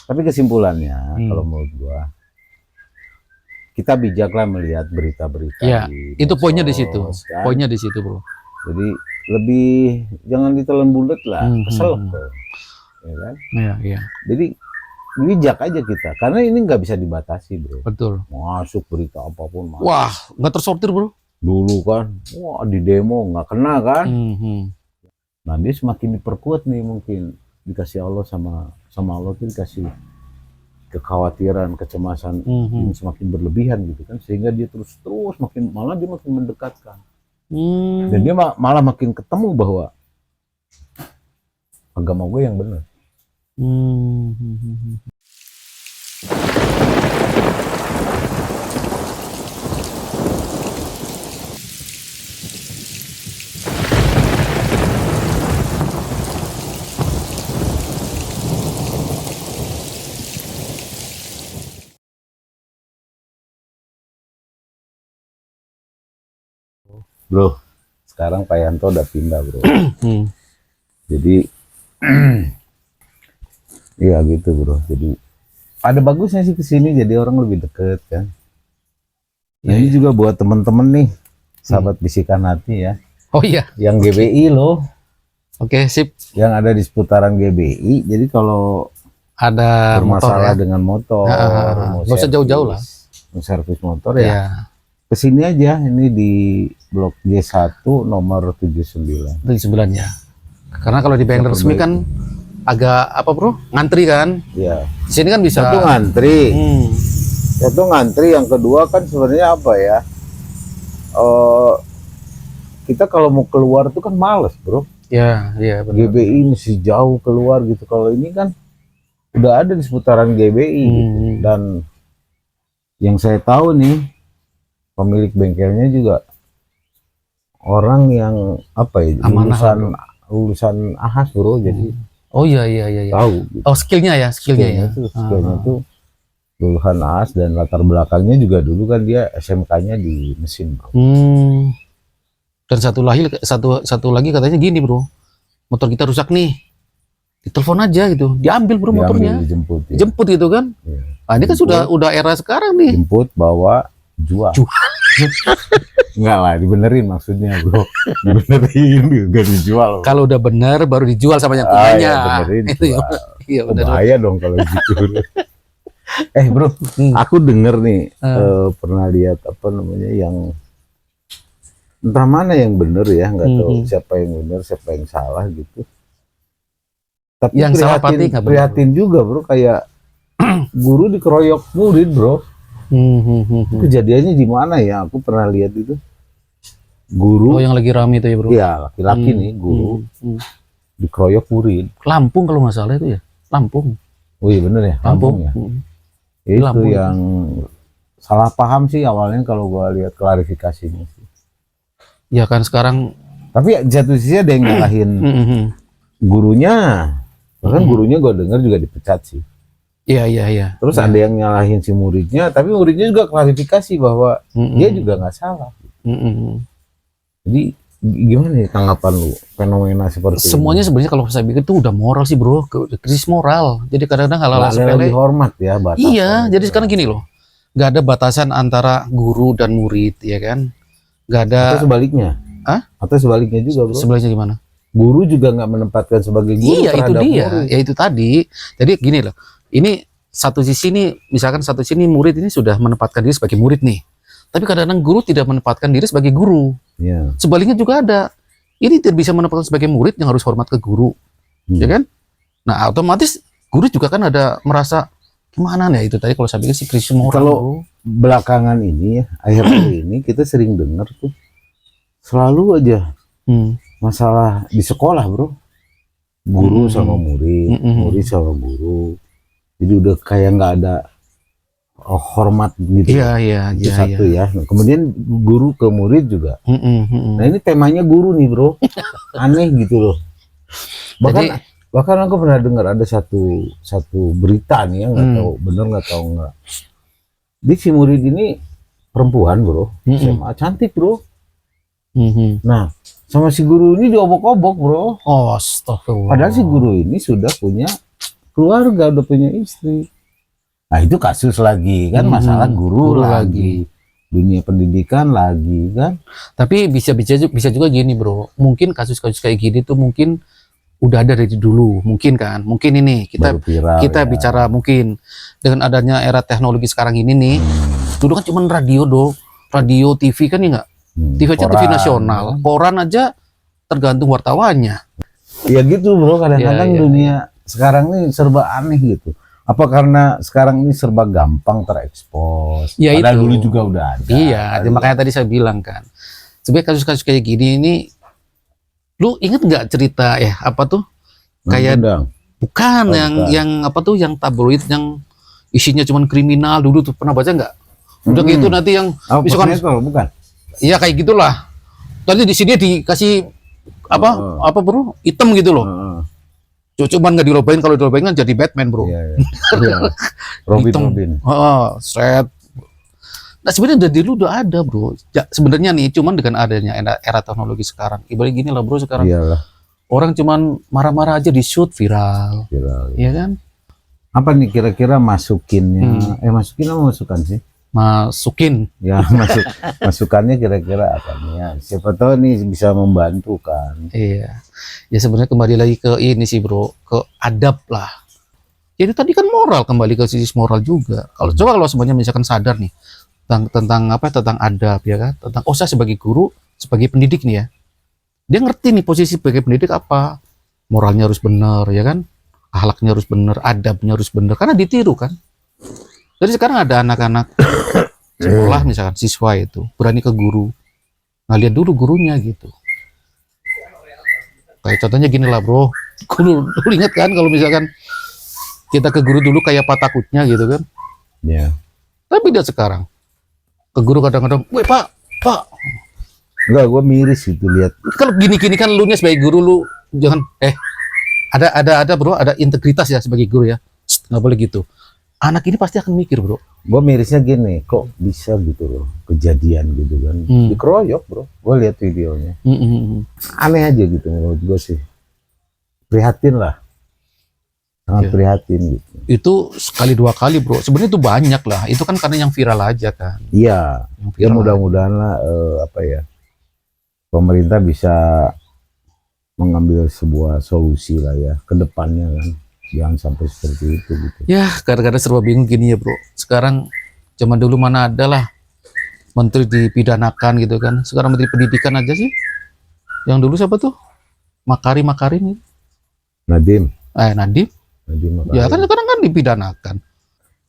Tapi kesimpulannya, kalau menurut gua, kita bijaklah melihat berita-berita. Ya, itu poinnya di situ. Kan? Poinnya di situ, bro. Jadi lebih jangan ditelan bulat lah, kesel kok. Ya kan? Iya, iya. Jadi bijak aja kita, karena ini nggak bisa dibatasi, bro. Betul. Masuk berita apapun. Masuk. Wah, nggak tersortir, bro. Dulu kan, wah di demo nggak kena kan. Nah dia semakin diperkuat nih, mungkin dikasih Allah sama Allah tuh dikasih kekhawatiran, kecemasan yang semakin berlebihan gitu kan, sehingga dia terus makin malah dia makin mendekatkan. Dan dia malah makin ketemu bahwa agama gue yang benar. Bro, sekarang Pak Yanto udah pindah, bro. Jadi iya gitu, bro. Jadi ada bagusnya sih kesini, jadi orang lebih deket kan. Nah, ini juga buat temen-temen nih, sahabat bisikan hati ya. Oh iya. Yang GBI loh. Oke, sip. Yang ada di seputaran GBI. Jadi kalau ada bermasalah motor, ya? dengan motor, nggak usah jauh-jauh lah. Servis motor ya. Kesini aja, ini di Blok J1 nomor 79. 79 ya. Karena kalau di bengkel resmi kan agak apa, bro? Ngantri kan? Iya. Di sini kan bisa. Satu ngantri. Satu ngantri, yang kedua kan sebenarnya apa ya? Kita kalau mau keluar tuh kan males, bro. Ya, iya benar. GBI masih jauh keluar gitu. Kalau ini kan udah ada di seputaran GBI gitu. Dan yang saya tahu nih, pemilik bengkelnya juga orang yang apa ya, lulusan AHAS, bro. Jadi oh iya tahu gitu. Oh, skillnya ya. Skillnya tuh lulusan AHAS, dan latar belakangnya juga dulu kan dia SMK-nya di mesin, bro. Dan satu lagi katanya gini, bro, motor kita rusak nih, ditelepon aja gitu, diambil, bro, motornya, dijemput gitu kan. Nah, ini kan udah era sekarang nih, jemput, bawa, jual. Enggak lah, dibenerin maksudnya, bro. Dibenerin, gak dijual. Kalau udah bener baru dijual sama yang punyanya. Ya, benerin. Itu ya. Iya, bener. Bahaya dong kalau gitu. Bro, aku denger nih, pernah lihat apa namanya, yang entah mana yang bener ya, nggak tahu siapa yang bener, siapa yang salah gitu. Tapi yang salah pati prihatin juga, bro, kayak guru dikeroyok murid, bro. Kejadiannya di mana ya? Aku pernah lihat itu. Guru. Oh, yang lagi rame itu ya, bro? Iya, laki-laki nih, guru dikeroyok murid. Lampung kalau nggak salah itu ya, Lampung. Oh iya bener ya, Lampung ya. Itu Lampung, yang salah paham sih awalnya kalau gua lihat klarifikasinya sih. Ya kan sekarang. Tapi di satu sisi ada yang nyalahin gurunya, bahkan gurunya gua dengar juga dipecat sih. Iya. Terus ada yang nyalahin si muridnya, tapi muridnya juga klarifikasi bahwa dia juga nggak salah. Jadi gimana nih tanggapan lu fenomena seperti semuanya ini? Sebenarnya kalau saya pikir itu udah moral sih, bro, krisis moral. Jadi kadang-kadang hal-hal sepele dihormat ya, batasan. Iya, jadi sekarang gini loh, nggak ada batasan antara guru dan murid, ya kan? Nggak ada. Atau sebaliknya? Atau sebaliknya juga, bro? Sebaliknya gimana? Guru juga nggak menempatkan sebagai guru. Iya, itu dia. Murid. Ya itu tadi. Jadi gini loh, ini satu sisi nih, misalkan satu sisi murid ini sudah menempatkan diri sebagai murid nih. Tapi kadang-kadang guru tidak menempatkan diri sebagai guru. Ya. Sebaliknya juga ada. Ini tidak bisa menempatkan sebagai murid yang harus hormat ke guru, ya kan? Nah, otomatis guru juga kan ada merasa gimana nih, itu tadi kalau saya pikir sih krisis moral. Kalau belakangan ini ya, akhir-akhir ini kita sering dengar tuh selalu aja masalah di sekolah, bro. Guru sama murid, murid sama guru. Jadi udah kayak nggak ada hormat gitu. Iya. Satu ya. Nah, kemudian guru ke murid juga. Nah ini temanya guru nih, bro. Aneh gitu loh. Bahkan aku pernah dengar ada satu berita nih ya, nggak tahu bener nggak tahu nggak. Di si murid ini perempuan, bro. SMA, cantik, bro. Nah sama si guru ini diobok-obok, bro. Oh, astagfirullah. Padahal si guru ini sudah punya keluarga, udah punya istri. Nah itu kasus lagi kan, masalah guru lagi, dunia pendidikan lagi kan. Tapi bisa juga gini bro, mungkin kasus-kasus kayak gini tuh mungkin udah ada dari dulu, mungkin kan, mungkin ini kita viral, kita ya. Bicara mungkin dengan adanya era teknologi sekarang ini nih, dulu kan cuma radio radio TV kan ya nggak, TV aja TV nasional, koran aja tergantung wartawannya. Ya gitu bro, kadang-kadang ya, dunia sekarang ini serba aneh gitu. Apa karena sekarang ini serba gampang terekspos? Ya padahal itu. dulu juga udah ada. Iya, makanya tadi saya bilang kan, sebenarnya kasus-kasus kayak gini ini, lu inget nggak cerita ya apa tuh? Kayak bukan yang apa tuh, yang tabloid yang isinya cuman kriminal dulu tuh, pernah baca nggak? Udah gitu nanti yang misalkan bukan? Iya kayak gitulah. Tadi di sini dikasih apa bro? Hitam gitu loh. Cuman nggak dirobain, kalau dirobain kan jadi Batman bro. Iya. Robin. Shred. Nah sebenarnya dari dulu udah ada bro. Ya, sebenarnya nih cuman dengan adanya era teknologi sekarang. Ibarat gini lah bro sekarang. Iyalah. Orang cuman marah-marah aja di shoot viral. Iya kan? Apa nih kira-kira masukinnya? Masukin apa masukan sih? Masukin. Ya masukannya kira-kira apa nih ya? Siapa tahu nih bisa membantu kan. Iya. Ya sebenarnya kembali lagi ke ini sih bro, ke adab lah. Jadi tadi kan moral, kembali ke sisi moral juga. Kalau semuanya misalkan sadar nih tentang adab ya kan, tentang saya sebagai guru, sebagai pendidik nih ya, dia ngerti nih posisi sebagai pendidik apa, moralnya harus benar ya kan, akhlaknya harus benar, adabnya harus benar, karena ditiru kan. Jadi sekarang ada anak-anak sekolah misalkan siswa itu berani ke guru, nah lihat dulu gurunya gitu. Kayak contohnya gini lah bro, lu ingat kan kalau misalkan kita ke guru dulu kayak apa takutnya gitu kan? Iya. Tapi dia sekarang ke guru kadang-kadang, weh pak. Enggak, gue miris gitu lihat. Kalau gini-gini kan lu nya sebagai guru lu jangan ada bro, ada integritas ya sebagai guru ya, nggak boleh gitu. Anak ini pasti akan mikir bro. Gue mirisnya gini, kok bisa gitu loh kejadian gitu kan, dikeroyok bro. Gue lihat videonya, aneh aja gitu menurut gue sih. Prihatin lah, sangat prihatin gitu. Itu sekali dua kali bro, sebenarnya itu banyak lah. Itu kan karena yang viral aja kan. Iya, ya mudah-mudahan lah pemerintah bisa mengambil sebuah solusi lah ya ke depannya kan. Jangan sampai seperti itu gitu. Ya kadang-kadang serba bingung gini ya bro. Sekarang zaman dulu mana ada lah menteri dipidanakan gitu kan. Sekarang menteri pendidikan aja sih. Yang dulu siapa tuh? Makarim Nadiem. Nadiem. Ya kan sekarang kan dipidanakan.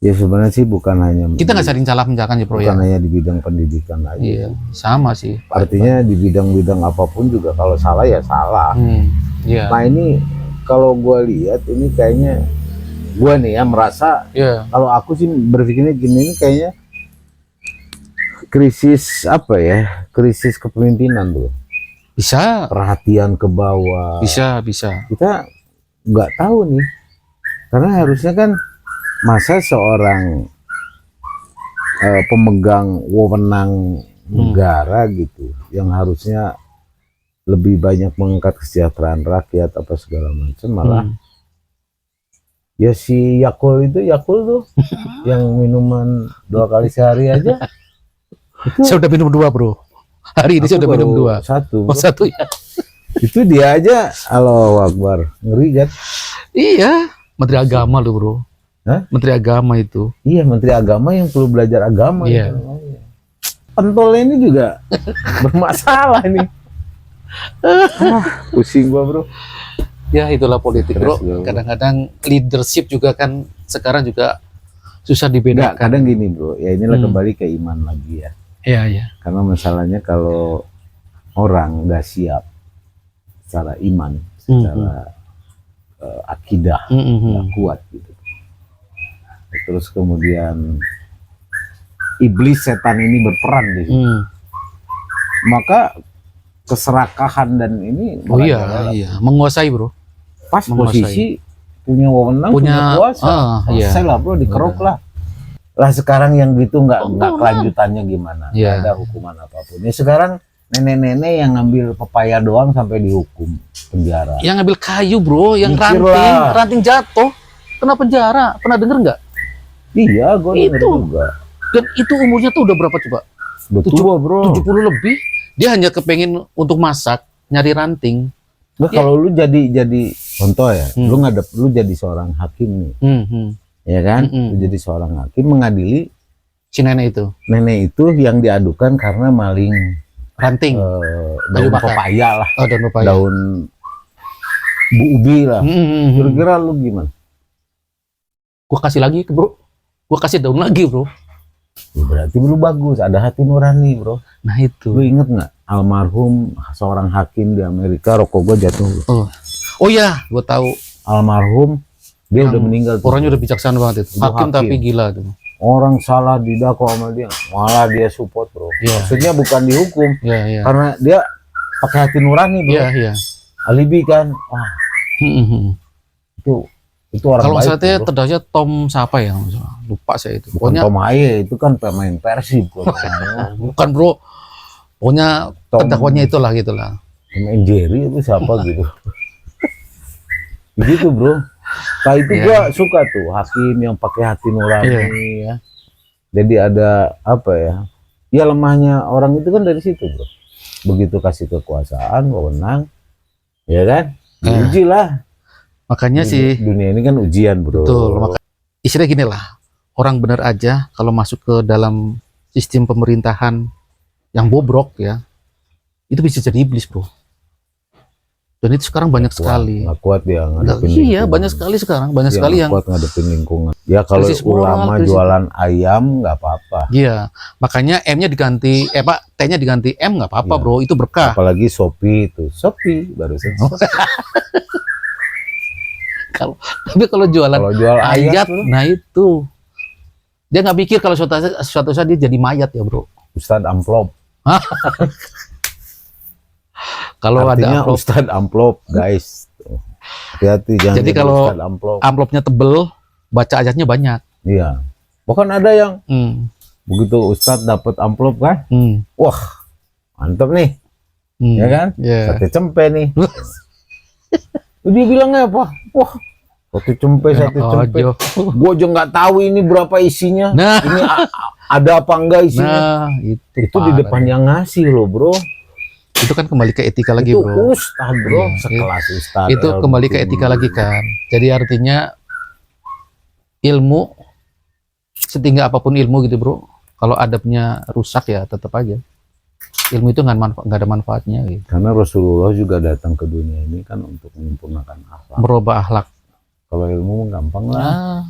Ya sebenarnya sih bukan hanya kita nggak saling salah menjalankan ya bro. Bukan hanya di bidang pendidikan aja. Iya, sama sih. Artinya di bidang-bidang apapun juga kalau salah ya salah. Iya. Nah ini kalau gue lihat ini kayaknya gue nih ya merasa kalau aku sih berpikirnya gini, ini kayaknya krisis apa ya, krisis kepemimpinan tuh. Bisa. Perhatian ke bawah. Bisa. Kita nggak tahu nih, karena harusnya kan masa seorang pemegang wewenang negara gitu, yang harusnya lebih banyak mengangkat kesejahteraan rakyat apa segala macam, malah ya si Yakult tuh yang minuman 2 kali sehari aja. Itu saya udah minum 2 bro. Hari ini saya udah minum 2. Satu ya. Itu dia aja, Allahu Akbar, ngeri kan? Iya, Menteri Agama lu bro. Hah? Menteri Agama itu. Iya, Menteri Agama yang perlu belajar agama. Iya. Pentolnya ini juga bermasalah nih. Pusing gua bro. Ya itulah politik bro. Kadang-kadang leadership juga kan sekarang juga susah dibedakan. Kadang gini bro, ya inilah kembali ke iman lagi ya. Iya. Karena masalahnya kalau orang nggak siap secara iman, secara akidah nggak kuat gitu. Terus kemudian iblis setan ini berperan di situ. Maka keserakahan dan ini menguasai bro. Pas posisi punya wewenang, punya kuasa, selesai lah bro, dikeruk lah. Lah sekarang yang gitu nggak kelanjutannya gimana? Nggak ada hukuman apapun. Ya sekarang nenek-nenek yang ngambil pepaya doang sampai dihukum penjara. Yang ngambil kayu bro, yang ranting jatuh. kena penjara. Pernah denger nggak? Iya, gue denger Itu. juga. Dan itu umurnya tuh udah berapa coba? Udah tua, bro. 70 lebih. Dia hanya kepengen untuk masak, nyari ranting. Nah, Ya. kalau lu jadi contoh ya, Hmm. lu jadi seorang hakim nih, Hmm. ya kan? Mm-mm. Lu jadi seorang hakim mengadili Si nenek itu, nenek itu yang diadukan karena maling ranting. daun bakar. pepaya lah, Oh, dan pepaya. daun bu ubi lah. Hmm. Kira-kira lu gimana? Gua kasih lagi, bro. Gua kasih daun lagi, bro. Ya, berarti lu bagus, ada hati nurani, bro. Nah Lu itu. inget nggak almarhum seorang hakim di Amerika, rokok gua jatuh. Oh ya, gua tahu. Almarhum dia Yang udah meninggal. tuh. Orangnya udah bijaksana banget itu. Itu Hakim hakim. tapi gila tuh. Orang salah didakwa sama dia, malah dia support, bro. Iya. Maksudnya bukan dihukum, Iya, iya. karena dia pakai hati nurani, bro. Iya, iya. Alibi kan, wah itu orang Kalau baik. saya tuh, bro. terdahsyat Tom siapa ya? Lupa saya itu. Bukan Pokoknya Tom Haye, itu kan pemain Persib. bro. bukan, bro. Pokoknya Tom- terdakwanya itulah gitulah. Pemain Jerry itu siapa gitu. Begitu, bro. Nah itu Iya. gua suka tuh hakim yang pakai hati nurani ya. Jadi ada apa ya? Ya lemahnya orang itu kan dari situ, bro. Begitu kasih kekuasaan, wewenang, ya kan? Diuji lah. Makanya sih Dunia ini kan ujian, bro. betul. Istilahnya gini lah. Orang benar aja kalau masuk ke dalam sistem pemerintahan yang bobrok ya, itu bisa jadi iblis, bro. Dan itu sekarang banyak sekali. Nggak kuat dia Nggak, ngadepin iya, lingkungan. banyak sekali sekarang. Banyak Dia sekali nggak yang kuat ngadepin lingkungan. Ya kalau krisis moral, ulama krisis- jualan ayam nggak apa-apa. iya. Makanya M-nya diganti, Pak, T-nya diganti M nggak apa-apa, Iya. bro. Itu berkah. Apalagi Shopee itu. Shopee barusan. Tapi kalau jualan Kalau jual ayat, ayat, nah itu dia nggak mikir kalau suatu saat dia jadi mayat ya, bro. Ustadz amplop. Kalau ada Artinya amplop, Ustadz amplop, guys. Tuh. Hati-hati jangan Jadi jadi kalau Ustadz amplop. amplopnya tebel, baca ayatnya banyak. Iya. Bahkan ada yang Hmm. begitu Ustadz dapat amplop kan, Hmm. wah mantep nih, Hmm. ya kan? Iya. Sate cempe nih. Dia bilangnya apa? Wah, sate cempe, sate Enak cempe. aja. Gue aja nggak tahu ini berapa isinya. Nah, Ini ada apa enggak isinya? nah itu Itu di parah depan deh. yang ngasih loh, bro. Itu kan kembali ke etika lagi, Itu bro. ustadz, bro. Iya, Sekelas ustadz. Itu kembali ke etika lagi kan. Jadi artinya ilmu setinggi apapun ilmu gitu, bro. Kalau adabnya rusak ya tetap aja. Ilmu itu nggak ada manfaatnya gitu. Karena Rasulullah juga datang ke dunia ini kan untuk menyempurnakan akhlak. Merubah akhlak. Kalau ilmu gampang lah. Nah,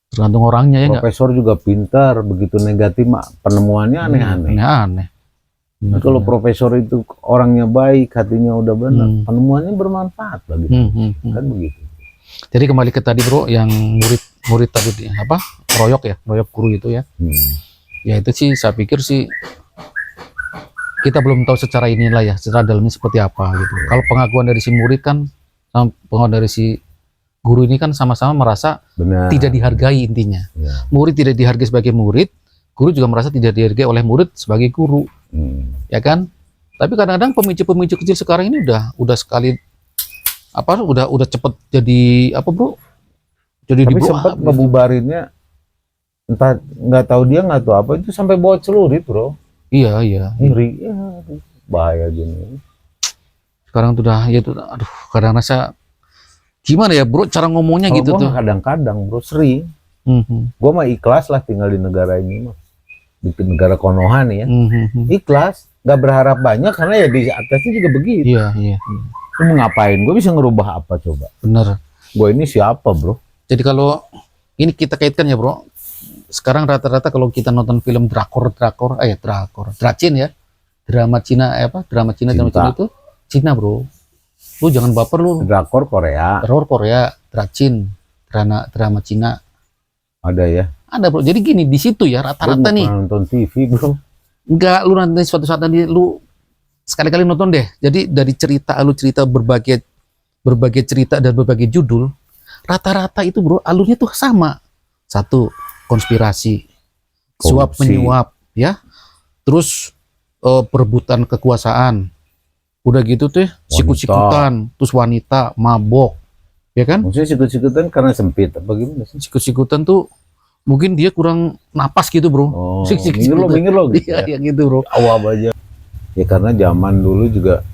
tergantung orangnya ya nggak. Profesor juga pintar, begitu negatif penemuannya aneh-aneh. Aneh. Nah, kalau profesor itu orangnya baik, hatinya udah benar, Hmm. penemuannya bermanfaat bagi kan begitu. Jadi kembali ke tadi, bro, yang murid tadi apa? Royok guru itu ya. Ya itu sih saya pikir sih kita belum tahu secara inilah ya, secara dalamnya seperti apa gitu. Kalau pengakuan dari si murid kan sama pengakuan dari si guru ini kan sama-sama merasa Benar. tidak dihargai intinya. Ya. Murid tidak dihargai sebagai murid, guru juga merasa tidak dihargai oleh murid sebagai guru, ya kan? Tapi kadang-kadang pemicu-pemicu kecil sekarang ini udah sekali apa udah cepet jadi apa, bro? Jadi Tapi di-blow sempat up gitu. ngebubarinnya, entah nggak tahu dia nggak tahu apa itu sampai bawa celurit, bro. Iya. Ngeri, ya, bahaya gini. Sekarang tuh udah ya itu aduh kadang rasa gimana ya, bro, cara ngomongnya Kalau gitu gua tuh. kadang-kadang, bro, sering. Mhm. Gua mah ikhlas lah tinggal di negara ini mah. Di negara Konoha nih ya. Mhm. Ikhlas, nggak berharap banyak karena ya di atasnya juga begitu. Iya. Lu mau ngapain? Gue bisa ngerubah apa coba? Bener. Gue ini siapa, bro? Jadi kalau ini kita kaitkan ya, bro. Sekarang rata-rata kalau kita nonton film drakor, Dracin ya. Drama Cina drama Cina itu Cina, bro. Lu jangan baper lu. Drakor Korea Teror Korea, Dracin, drama Cina. ada ya. Ada, bro. Jadi gini, di situ ya rata-rata Gua nih. pernah nonton TV, bro. Enggak, lu nanti suatu saat nanti lu sekali-kali nonton deh. Jadi dari lu cerita berbagai cerita dan berbagai judul, rata-rata itu, bro, alurnya tuh sama. Satu, konspirasi, suap Korupsi. menyuap, ya. Terus perebutan kekuasaan. Udah gitu tuh sikut-sikutan, terus wanita, mabok. ya kan? Maksudnya sikut-sikutan karena sempit apa gimana sih? Sikut-sikutan tuh mungkin dia kurang napas gitu bro. Oh, Sikut-sikutan. minggir lo gitu Iya, ya. yang gitu bro. Awam aja. Ya karena zaman dulu juga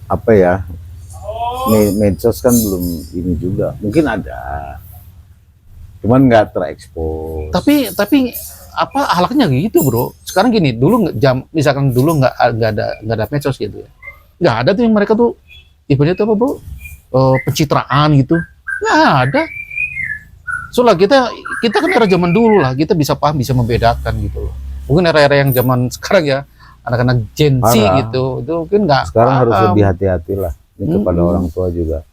apa ya, medsos kan belum ini juga. Mungkin ada, cuman nggak terekspos. Tapi apa halaknya gitu bro? Sekarang gini, dulu misalkan dulu nggak ada medsos gitu ya, nggak ada tuh yang mereka tuh ibaratnya tuh apa bro? Pencitraan gitu, nggak ada. Soalnya kita kan era zaman dulu lah, kita bisa paham, bisa membedakan gitu loh. Mungkin era-era yang zaman sekarang ya, anak-anak Gen Z gitu, itu mungkin nggak. Sekarang harus lebih hati-hati lah. Ini kepada orang tua juga.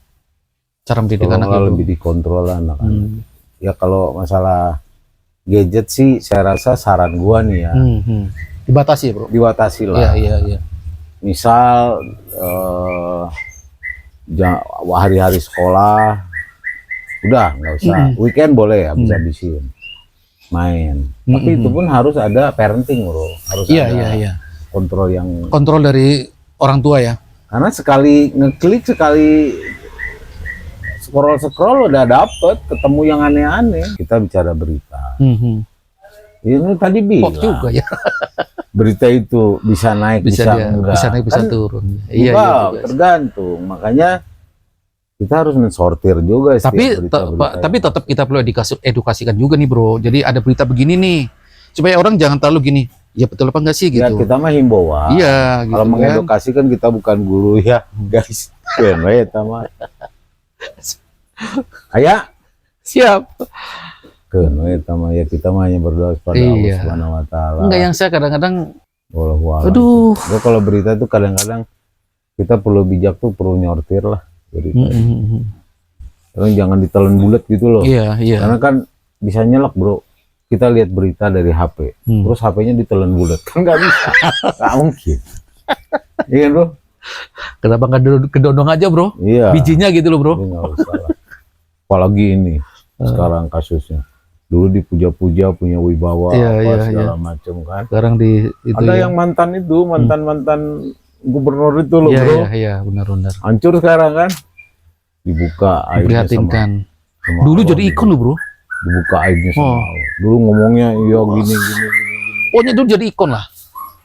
Cara mendidik anak itu itu lebih dikontrol lah anak-anak. Ya kalau masalah gadget sih, saya rasa saran gua nih ya, dibatasi bro. Dibatasi lah. Iya. Misal hari-hari sekolah udah nggak usah, weekend boleh ya bisa habisin main, tapi itu pun harus ada parenting bro, harus ada kontrol dari orang tua ya, karena sekali ngeklik, sekali scroll udah dapet ketemu yang aneh-aneh. Kita bicara berita, ini tadi bilang juga ya. Berita itu bisa naik, bisa naik, bisa turun. Iya, tergantung. Makanya kita harus mensortir juga. Tapi tetap kita perlu edukasikan juga nih bro. Jadi ada berita begini nih, supaya orang jangan terlalu gini. Ya betul apa enggak sih gitu. Ya kita mah himbauan. Iya. Kalau gitu mengedukasi kan kita bukan guru ya, guys. Keren ya sama. Ayah, siap. Keren ya sama ya, kita mah hanya berdoa kepada Allah Subhanahu Wa Taala. Enggak, yang saya kadang-kadang. Aduh. Kalau berita itu kadang-kadang kita perlu bijak tuh, perlu nyortir lah. Jangan ditelan bulat gitu loh. Iya. Karena kan bisa nyelak bro. Kita lihat berita dari HP, terus HP-nya ditelan bulat, kan nggak bisa, nggak mungkin. Iya bro. Kenapa nggak kedondong aja bro? Iya. Bijinya gitu loh bro. Nggak usah lah. Apalagi ini sekarang kasusnya. Dulu dipuja-puja punya wibawa, segala macam kan. Sekarang ada yang mantan gubernur itu loh bro. Iya benar. Hancur sekarang kan. Dibuka aibnya sama dulu jadi ikon loh bro. Dibuka aibnya sama dulu ngomongnya gini. Pokoknya dulu jadi ikon lah.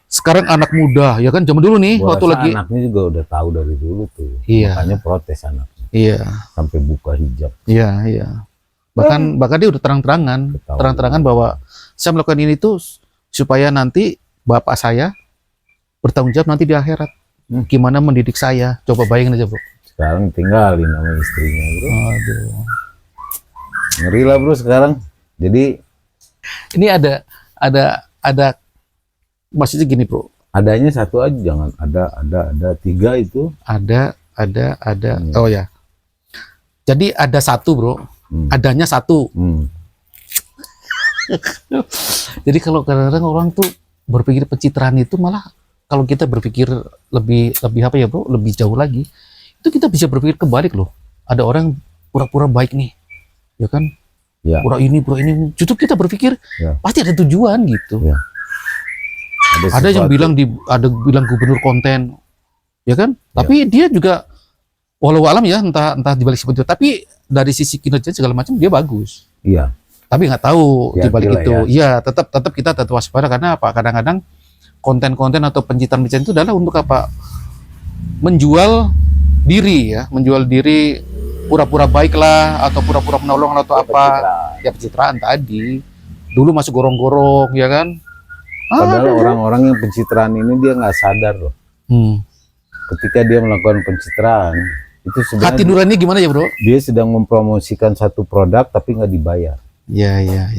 Sekarang anak muda ya kan, zaman dulu nih waktu lagi anaknya juga udah tahu dari dulu tuh. Makanya protes anaknya. Iya. Sampai buka hijab. Iya. Bahkan dia udah terang-terangan bahwa saya melakukan ini tuh supaya nanti bapak saya bertanggung jawab nanti di akhirat. Gimana mendidik saya? Coba bayangin aja bro. Sekarang tinggalin sama istrinya bro. Aduh. Ngeri lah bro sekarang. Jadi ini ada maksudnya gini bro. Adanya satu aja, jangan ada tiga itu. Ada. Oh ya. Jadi ada satu bro. Adanya satu. Jadi kalau kadang-kadang orang tuh berpikir pencitraan itu, malah kalau kita berpikir lebih apa ya bro, lebih jauh lagi, itu kita bisa berpikir kebalik loh. Ada orang pura-pura baik nih, ya kan? Ya. Pura ini. Justru kita berpikir pasti ada tujuan gitu. Ya. Ada yang bilang gubernur konten, ya kan? Ya. Tapi dia juga walau alam ya, entah dibalik seperti itu. Tapi dari sisi kinerja segala macam dia bagus. Iya. Tapi nggak tahu dibalik itu. Iya, tetap kita tetap waspada, karena apa? Kadang-kadang konten-konten atau pencitraan itu adalah untuk apa? Menjual diri ya, pura-pura baik lah, atau pura-pura menolong atau apa? Ya pencitraan tadi. Dulu masuk gorong-gorong, ya kan? Padahal orang-orang yang pencitraan ini dia nggak sadar loh. Ketika dia melakukan pencitraan, itu sebenarnya hati nurani gimana ya bro? Dia sedang mempromosikan satu produk tapi nggak dibayar. Iya.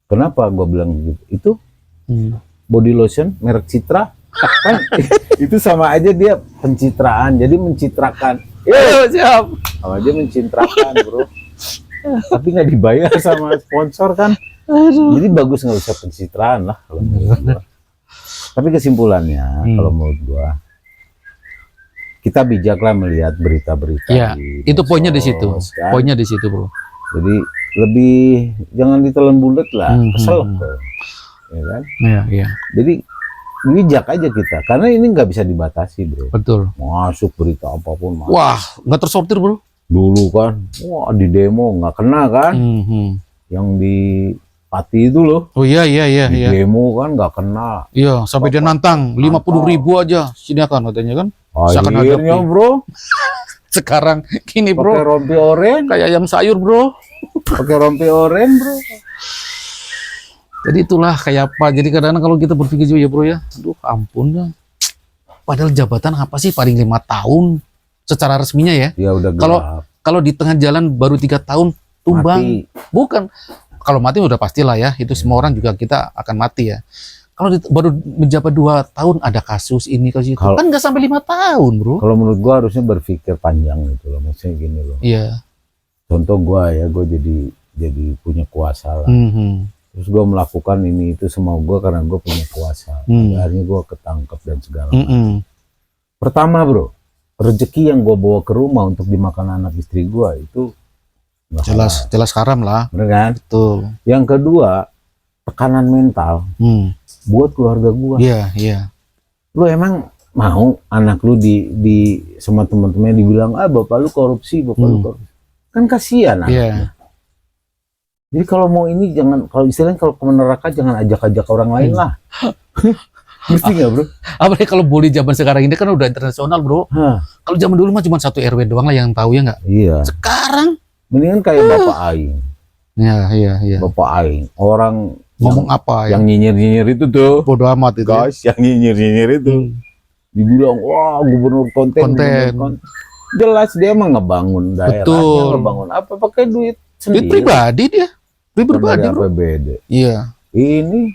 Kenapa gua bilang gitu? Itu body lotion merek Citra kan itu sama aja dia pencitraan, jadi mencitrakan. Siap. Sama aja mencitrakan bro. Tapi nggak dibayar sama sponsor kan. Jadi bagus nggak usah pencitraan lah kalau menurut gua. Tapi kesimpulannya kalau menurut gua, kita bijaklah melihat berita-berita. Ya, itu poinnya di situ. Kan? Poinnya di situ, bro. Jadi lebih jangan ditelan bulat lah, kesel, ya kan? Iya. Jadi bijak aja kita, karena ini nggak bisa dibatasi, bro. Betul. Masuk berita apapun. Masuk. Wah, nggak tersortir, bro. Dulu kan, wah di demo nggak kena kan, yang di Pati itu loh. Oh iya Di demo kan nggak kena. Iya, sampai dia nantang 50.000 aja sini kan katanya kan. Akhirnya bro, Sekarang gini bro, pakai rompi oren, kayak ayam sayur bro. pakai rompi oren bro. Jadi itulah kayak apa. Jadi kadang-kadang kalau kita berpikir juga ya bro ya, aduh ampun ya. Padahal jabatan apa sih paling 5 tahun secara resminya ya. Ya udah gelap. Kalau di tengah jalan baru 3 tahun tumbang. Mati. Bukan. Kalau mati udah pastilah ya, itu semua orang juga kita akan mati ya. Kalau baru menjabat 2 tahun ada kasus ini kasus itu, kan nggak sampai 5 tahun bro. Kalau menurut gua harusnya berpikir panjang gitu loh, maksudnya gini loh. Iya. Contoh gua ya, gua jadi punya kuasa lah. Terus gua melakukan ini itu semua gua karena gua punya kuasa. Akhirnya gua ketangkep dan segala macam. Pertama bro, rezeki yang gua bawa ke rumah untuk dimakan anak istri gua itu jelas haram lah. Bener kan? Betul. Yang kedua, tekanan mental buat keluarga gua. Iya. Lu emang mau anak lu di sama teman-temannya dibilang bapak lu korupsi, bapak lu korupsi. Kan kasihan anaknya. Jadi kalau mau ini jangan, kalau istilahnya kalau ke neraka jangan ajak-ajak orang lain lah. Mesti nggak bro? Apalagi kalau bully zaman sekarang ini kan udah internasional bro. Kalau zaman dulu mah cuma 1 RW doang lah yang tahu ya nggak? Iya. Sekarang mendingan kayak Bapak Aing. Iya. Bapak Aing, orang ngomong apa yang nyinyir-nyinyir itu tuh. Bodoh amat itu. Guys, yang nyinyir-nyinyir itu. Dibilang, wah gubernur konten. Jelas dia emang ngebangun daerahnya. Betul. Ngebangun apa? Pakai duit sendiri. Duit pribadi dia. Duit pribadi bro. APBD. Iya. Ini.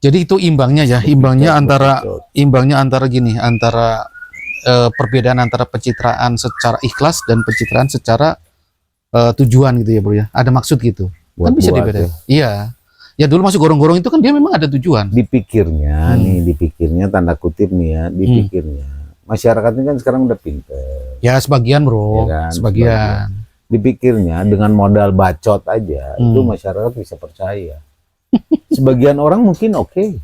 Jadi itu imbangnya ya. Imbangnya antara gini. Antara perbedaan antara pencitraan secara ikhlas dan pencitraan secara tujuan gitu ya bro ya, ada maksud gitu kan bisa dibedain. Iya ya, dulu masih gorong-gorong itu kan dia memang ada tujuan dipikirnya dipikirnya tanda kutip nih ya, dipikirnya masyarakat ini kan sekarang udah pinter ya, sebagian bro ya kan? Sebagian dipikirnya dengan modal bacot aja itu masyarakat bisa percaya. Sebagian orang mungkin oke,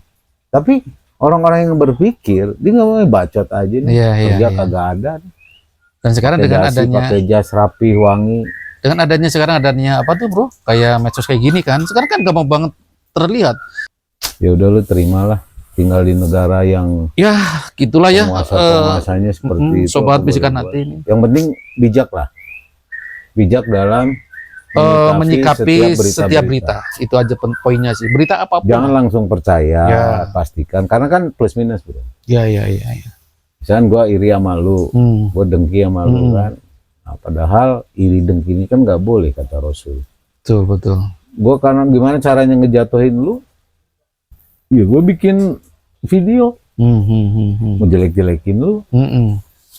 tapi orang-orang yang berpikir dia nggak mau bacot aja nih, kerja kagak ada. Dan sekarang dengan adanya pakai jas rapi wangi, dengan adanya apa tuh bro, kayak medsos kayak gini kan, sekarang kan gampang banget terlihat. Ya udah lu terimalah, tinggal di negara yang ya gitulah ya, penguasanya seperti itu. Sobat bisikan hati ini. Yang penting bijak lah, bijak dalam menyikapi setiap berita. Itu aja poinnya sih. Berita apapun jangan langsung percaya, pastikan, karena kan plus minus bro. Iya. Misalkan gua iri sama lu, gua dengki sama lu kan. Nah, padahal iri dengki ini kan nggak boleh kata Rasul. Betul. Gue karena gimana caranya ngejatuhin lu? Ya gue bikin video, menjelek-jelekin lu,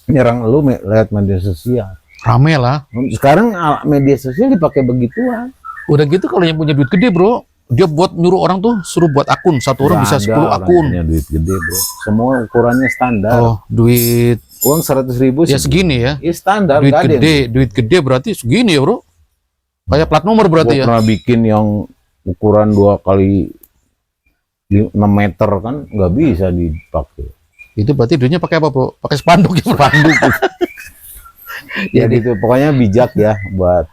nyerang lu lewat media sosial. Rame lah. Sekarang media sosial dipakai begituan. Udah gitu kalau yang punya duit gede bro, dia buat nyuruh orang tuh suruh buat akun, satu orang bisa 10 akun. Punya duit gede bro, semua ukurannya standar. Oh duit uang 100.000 ya segini ya. Iya standar. Duit gede berarti segini ya bro. Kayak plat nomor berarti ya. Pernah bikin yang ukuran 2 kali 6 meter kan nggak bisa dipakai. Itu berarti duitnya pakai apa bro? Pakai spanduk ya bro? Spanduk. Ya gitu. Pokoknya bijak ya buat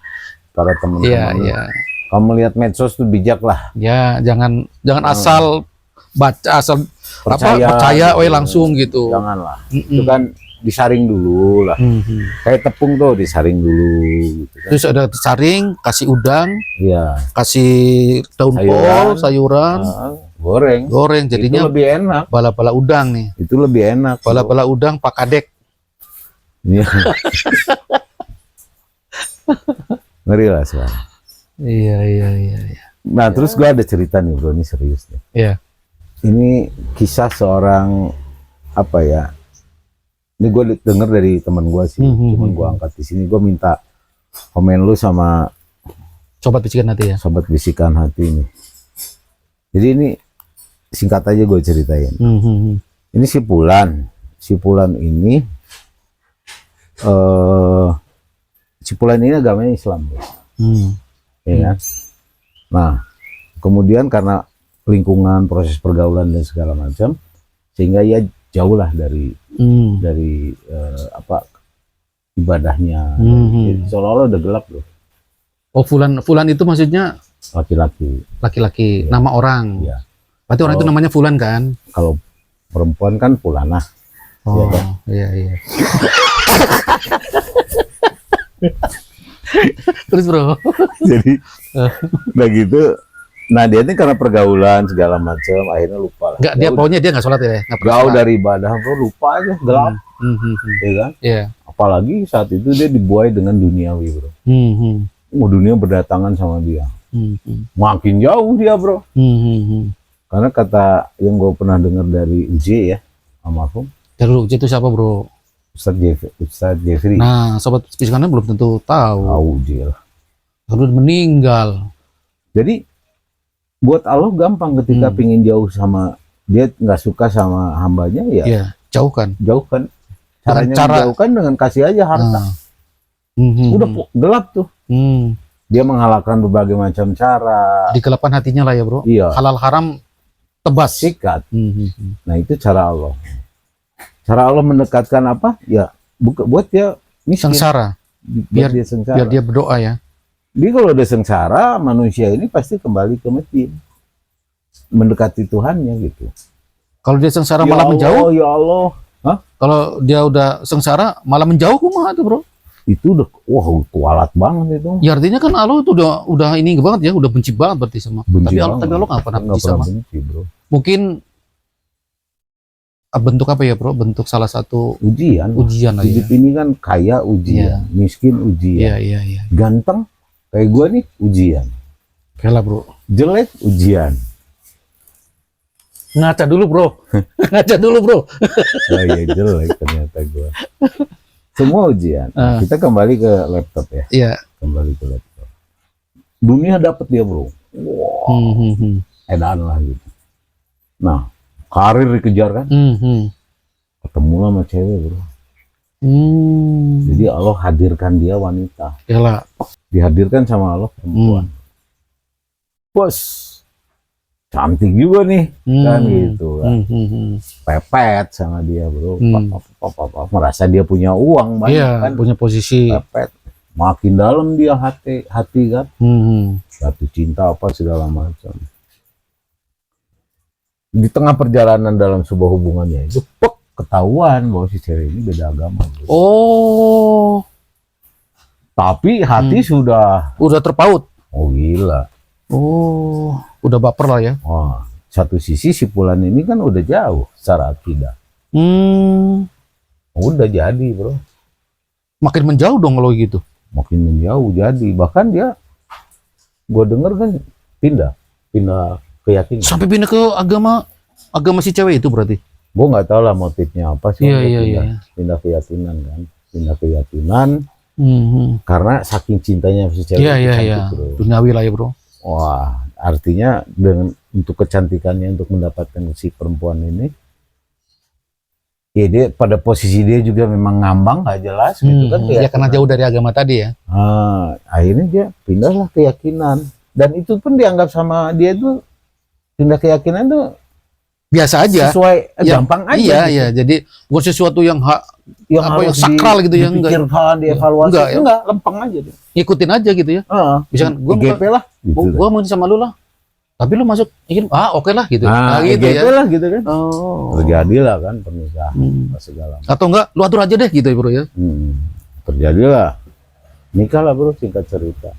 para teman-teman. Iya. Kamu lihat medsos tuh bijak lah. Ya jangan asal baca, asal percaya gitu. Langsung gitu. Janganlah. Itu kan disaring dulu lah. Kayak tepung tuh disaring dulu gitu kan. Terus ada disaring, kasih udang, kasih daun kol, sayuran, goreng jadinya itu lebih enak. Bala-bala udang nih. Itu lebih enak. Bala-bala udang Pak Kadek. Iya. Ngeri lah sekarang. Iya. Nah terus gue ada cerita nih bro, ini serius nih. Iya. Ini kisah seorang apa ya? Ini gue denger dari teman gue sih, cuman gue angkat di sini. Gue minta komen lu sama sobat bisikan hati ya. Sobat bisikan hati ini. Jadi ini singkat aja gue ceritain. Ini si Pulan ini, si Pulan ini agamanya Islam, ya kan? Nah, kemudian karena lingkungan, proses pergaulan dan segala macam, sehingga ia jauh lah dari ibadahnya. Mhm. Seolah-olah udah gelap loh. Oh, Fulan itu maksudnya Laki-laki. laki-laki, Iya. nama orang. Iya. Berarti orang itu Kalau- namanya Fulan kan? Kalau perempuan kan Fulanah. Oh, kan? iya. Terus bro, Jadi udah gitu. Nah dia ini karena pergaulan segala macam akhirnya lupa lah. nggak dia pokoknya dia nggak sholat ya, nggak pernah Jauh sholat. dari ibadah bro, lupa aja gelap, ya kan? Iya. Apalagi saat itu dia dibuai dengan duniawi bro. Mau dunia berdatangan sama dia. Makin jauh dia bro. Karena kata yang gue pernah dengar dari UJ ya, almarhum Terus itu siapa bro? Ustadz Jeffrey. Nah, sobat Spiskanan belum tentu tahu. Tahu UJ lah. Udah meninggal. Jadi buat Allah gampang ketika pingin jauh sama dia, nggak suka sama hambanya ya, Iya, jauhkan. jauhkan. Caranya Cara- menjauhkan dengan kasih aja harta. Udah gelap tuh. Dia menghalalkan berbagai macam cara. Digelapkan hatinya lah ya bro. Iya. Halal haram tebas. Sikat. Nah itu cara Allah. Cara Allah mendekatkan apa? Ya buat dia miskin. Sengsara. Biar dia sengsara. Biar dia berdoa ya. Dia kalau udah sengsara, manusia ini pasti kembali ke masjid, mendekati Tuhannya gitu. Kalau dia sengsara Ya malah Allah, menjauh. ya Allah. Hah? Kalau dia udah sengsara malah menjauh kumaha tuh bro. Itu udah kualat banget itu. Ya artinya kan Allah itu udah ini banget ya, udah benci banget berarti sama. Benci Tapi Allah nggak pernah benci sama. benci, bro. Mungkin bentuk apa ya bro? Bentuk salah satu Ujian. ujian lah ya. Hidup ini kan kaya ujian, miskin ujian, Iya. ganteng kayak gua nih ujian, Kela bro. jelek ujian. Ngaca dulu bro. Ngaca dulu bro. Oh iya jelek ternyata gua. Semua ujian. Ah. Kita kembali ke laptop ya. Iya. Kembali ke laptop. Dunia dapat dia bro. Wow. Edan lah gitu. Nah, karir dikejar kan. Ketemu sama cewek bro. Jadi Allah hadirkan dia wanita. Kela. Dihadirkan sama Allah perempuan. Bos, cantik juga nih kan gitu kan. Pepet sama dia bro. Papa, merasa dia punya uang banyak Iya, kan. punya posisi. Pepet. Makin dalam dia hati kan. Jatuh cinta apa segala macam. Di tengah perjalanan dalam sebuah hubungannya itu ketahuan bahwa si cewek ini beda agama bro. Oh, Tapi hati sudah udah terpaut. oh gila. Oh, udah baper lah ya. Wah, satu sisi si Fulan ini kan udah jauh secara akidah. Udah jadi bro. Makin menjauh dong kalau gitu. Makin menjauh jadi. Bahkan dia, gue denger kan pindah keyakinan. Sampai pindah ke agama si cewek itu berarti. Gue nggak tahu lah motifnya apa sih. Iya. Pindah keyakinan kan. Pindah keyakinan karena saking cintanya si cewek. Iya. cantik, bro. Duniawi lah ya bro. Wah, artinya untuk kecantikannya untuk mendapatkan si perempuan ini, ya dia pada posisi dia juga memang ngambang nggak jelas gitu kan. Ya karena jauh dari agama tadi ya. Akhirnya dia pindahlah keyakinan, dan itu pun dianggap sama dia itu pindah keyakinan tuh Biasa aja. sesuai gampang aja. Iya, gitu. iya. Jadi bukan sesuatu yang Yang apa yang harus sakral gitu ya, dipikirkan, dievaluasi. Enggak, ya. Enggak, lempeng aja dia. ngikutin aja gitu ya. Misalkan gua IGP lah gitu. gua mau sama lu lah. Tapi lu masuk ingin oke lah gitu. Gitu IGP ya. lah gitu kan. Oh. Terjadilah kan pernikahan segala macam. Atau enggak lu atur aja deh gitu ya bro ya. Terjadilah nikah lah bro, singkat cerita.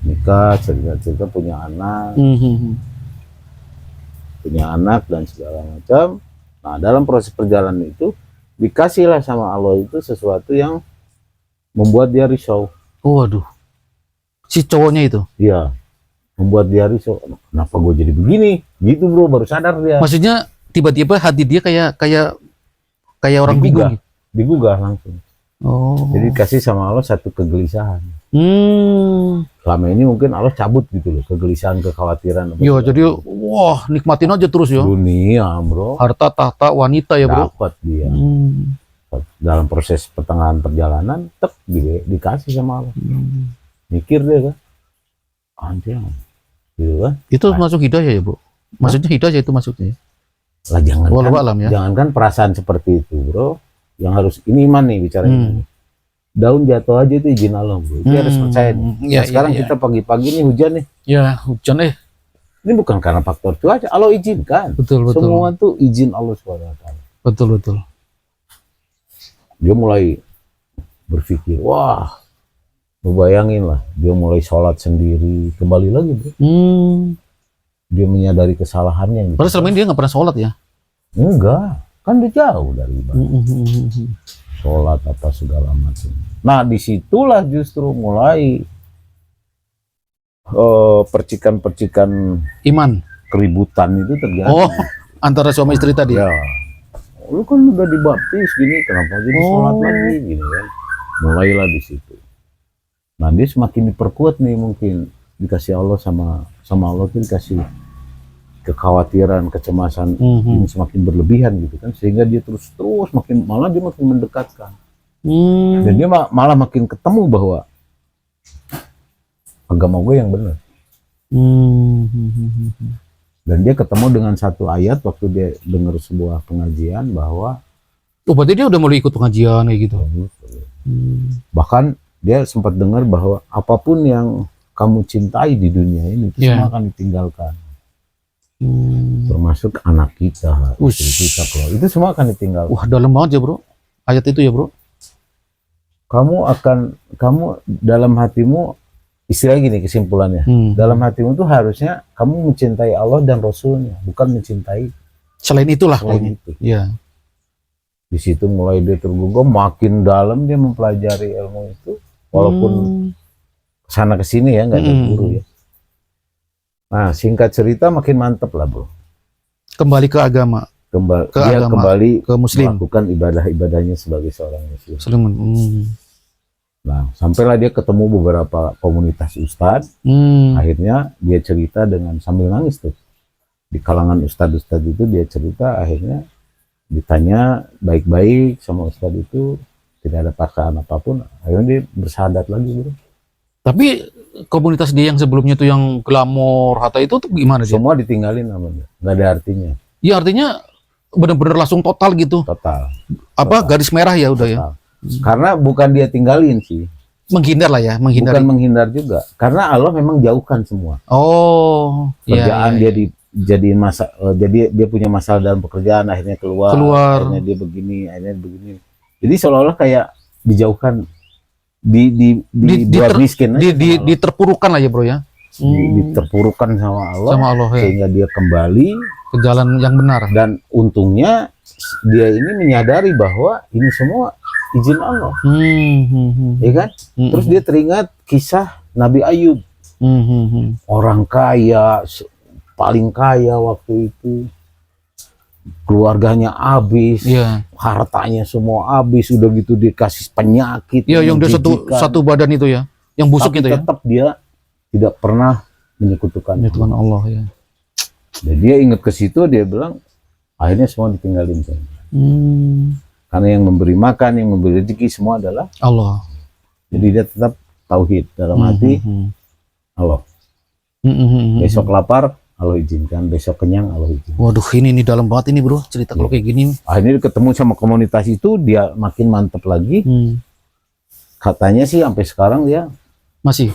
Nikah, cerita punya anak. Punya anak dan segala macam. Nah dalam proses perjalanan itu dikasihlah sama Allah itu sesuatu yang membuat dia risau. Waduh, si cowoknya itu. Iya, membuat dia risau. Kenapa gue jadi begini? Gitu bro, baru sadar dia. Maksudnya tiba-tiba hati dia kayak orang bingung. Digugah langsung. Oh. Jadi dikasih sama Allah satu kegelisahan. Selama ini mungkin Allah cabut gitu loh, kegelisahan, kekhawatiran. Yo, jadi wah nikmatin aja terus ya. Dunia bro. Harta tahta wanita ya bro. Dapat dia. Dalam proses pertengahan perjalanan, dikasih sama Allah. Mikir dia kan. Anjir. Gitu kan. Itu masuk hidayah ya bro. Maksudnya hidayah itu masuknya. Lah Wallahu alam ya. jangankan perasaan seperti itu bro. Yang harus ini iman nih bicara ini. daun jatuh aja itu izin Allah, bro. Itu harus percaya nih. Ya, Nah, sekarang kita pagi-pagi nih hujan nih. Ya, hujan Ini bukan karena faktor cuaca, Allah izinkan. Betul. Semua tuh izin Allah SWT. Betul. Dia mulai berpikir, wah, lu bayangin lah, dia mulai sholat sendiri, kembali lagi, bro. Dia menyadari kesalahannya. Gitu. Padahal selama ini dia nggak pernah sholat ya? Enggak, kan dia jauh dari ibadah. Sholat apa segala macam. Nah, disitulah justru mulai percikan-percikan iman, keributan itu terjadi. Oh, antara suami istri tadi. Ya, lu kan udah dibaptis gini, kenapa jadi sholat lagi, gini kan? Mulailah di situ. Nah, dia semakin diperkuat nih, mungkin dikasih Allah sama Allah tuh dikasih kekhawatiran, kecemasan ini semakin berlebihan gitu kan, sehingga dia terus malah dia makin mendekatkan. Dan dia malah makin ketemu bahwa agama gue yang benar. Dan dia ketemu dengan satu ayat waktu dia dengar sebuah pengajian bahwa berarti dia udah mulai ikut pengajian kayak gitu. Bahkan dia sempat dengar bahwa apapun yang kamu cintai di dunia ini itu semua akan ditinggalkan. Termasuk anak kita, istri kita, itu semua akan ditinggalkan. Wah, dalam banget ya, bro. Ayat itu ya, bro. Kamu dalam hatimu, istilah gini kesimpulannya, dalam hatimu tuh harusnya kamu mencintai Allah dan Rasulnya, bukan mencintai selain itulah. Selain itu. Ya. Di situ mulai dia tergugah, makin dalam dia mempelajari ilmu itu, walaupun kesana kesini ya, nggak ada guru ya. Nah, singkat cerita makin mantep lah, bro. Kembali ke agama. Dia kembali ke Muslim, melakukan ibadah-ibadahnya sebagai seorang Muslim. Nah, sampailah dia ketemu beberapa komunitas ustadz. Akhirnya dia cerita dengan sambil nangis tuh. Di kalangan ustadz-ustadz itu dia cerita, akhirnya ditanya baik-baik sama ustadz itu, tidak ada paksaan apapun. Akhirnya dia bersahadat lagi, bro. Tapi komunitas dia yang sebelumnya tuh yang glamor, hatta itu tuh gimana sih? Semua ditinggalin namanya, nggak ada artinya. Iya, artinya bener-bener langsung total gitu. Total. Garis merah ya udah total. Ya. Karena bukan dia tinggalin sih. Menghindar lah ya, menghindar. Bukan menghindar juga. Karena Allah memang jauhkan semua. Oh, kerjaan dia dijadiin jadi dia punya masalah dalam pekerjaan, akhirnya keluar. Akhirnya dia begini, akhirnya begini. Jadi seolah-olah kayak dijauhkan, dibuat miskin aja, diterpurukan lah ya, bro ya. Diterpurukan sama Allah ya. Sehingga dia kembali ke jalan yang benar. Dan untungnya dia ini menyadari bahwa ini semua izin Allah. Ya kan? Terus dia teringat kisah Nabi Ayub. Orang kaya, paling kaya waktu itu. Keluarganya habis, hartanya semua habis, udah gitu dikasih penyakit. Iya, yang dia satu badan itu ya, yang busuk itu ya. Tetap dia tidak pernah menyekutukan Allah ya. Dan dia ingat ke situ, dia bilang akhirnya semua ditinggalin. Karena yang memberi makan, yang memberi rezeki semua adalah Allah. Jadi dia tetap tauhid dalam hati Allah. Besok lapar, Allah izinkan. Besok kenyang, Allah izinkan. Waduh, ini dalam banget ini, bro, cerita kalau kayak gini. Akhirnya ketemu sama komunitas itu, dia makin mantep lagi. Katanya sih sampai sekarang dia masih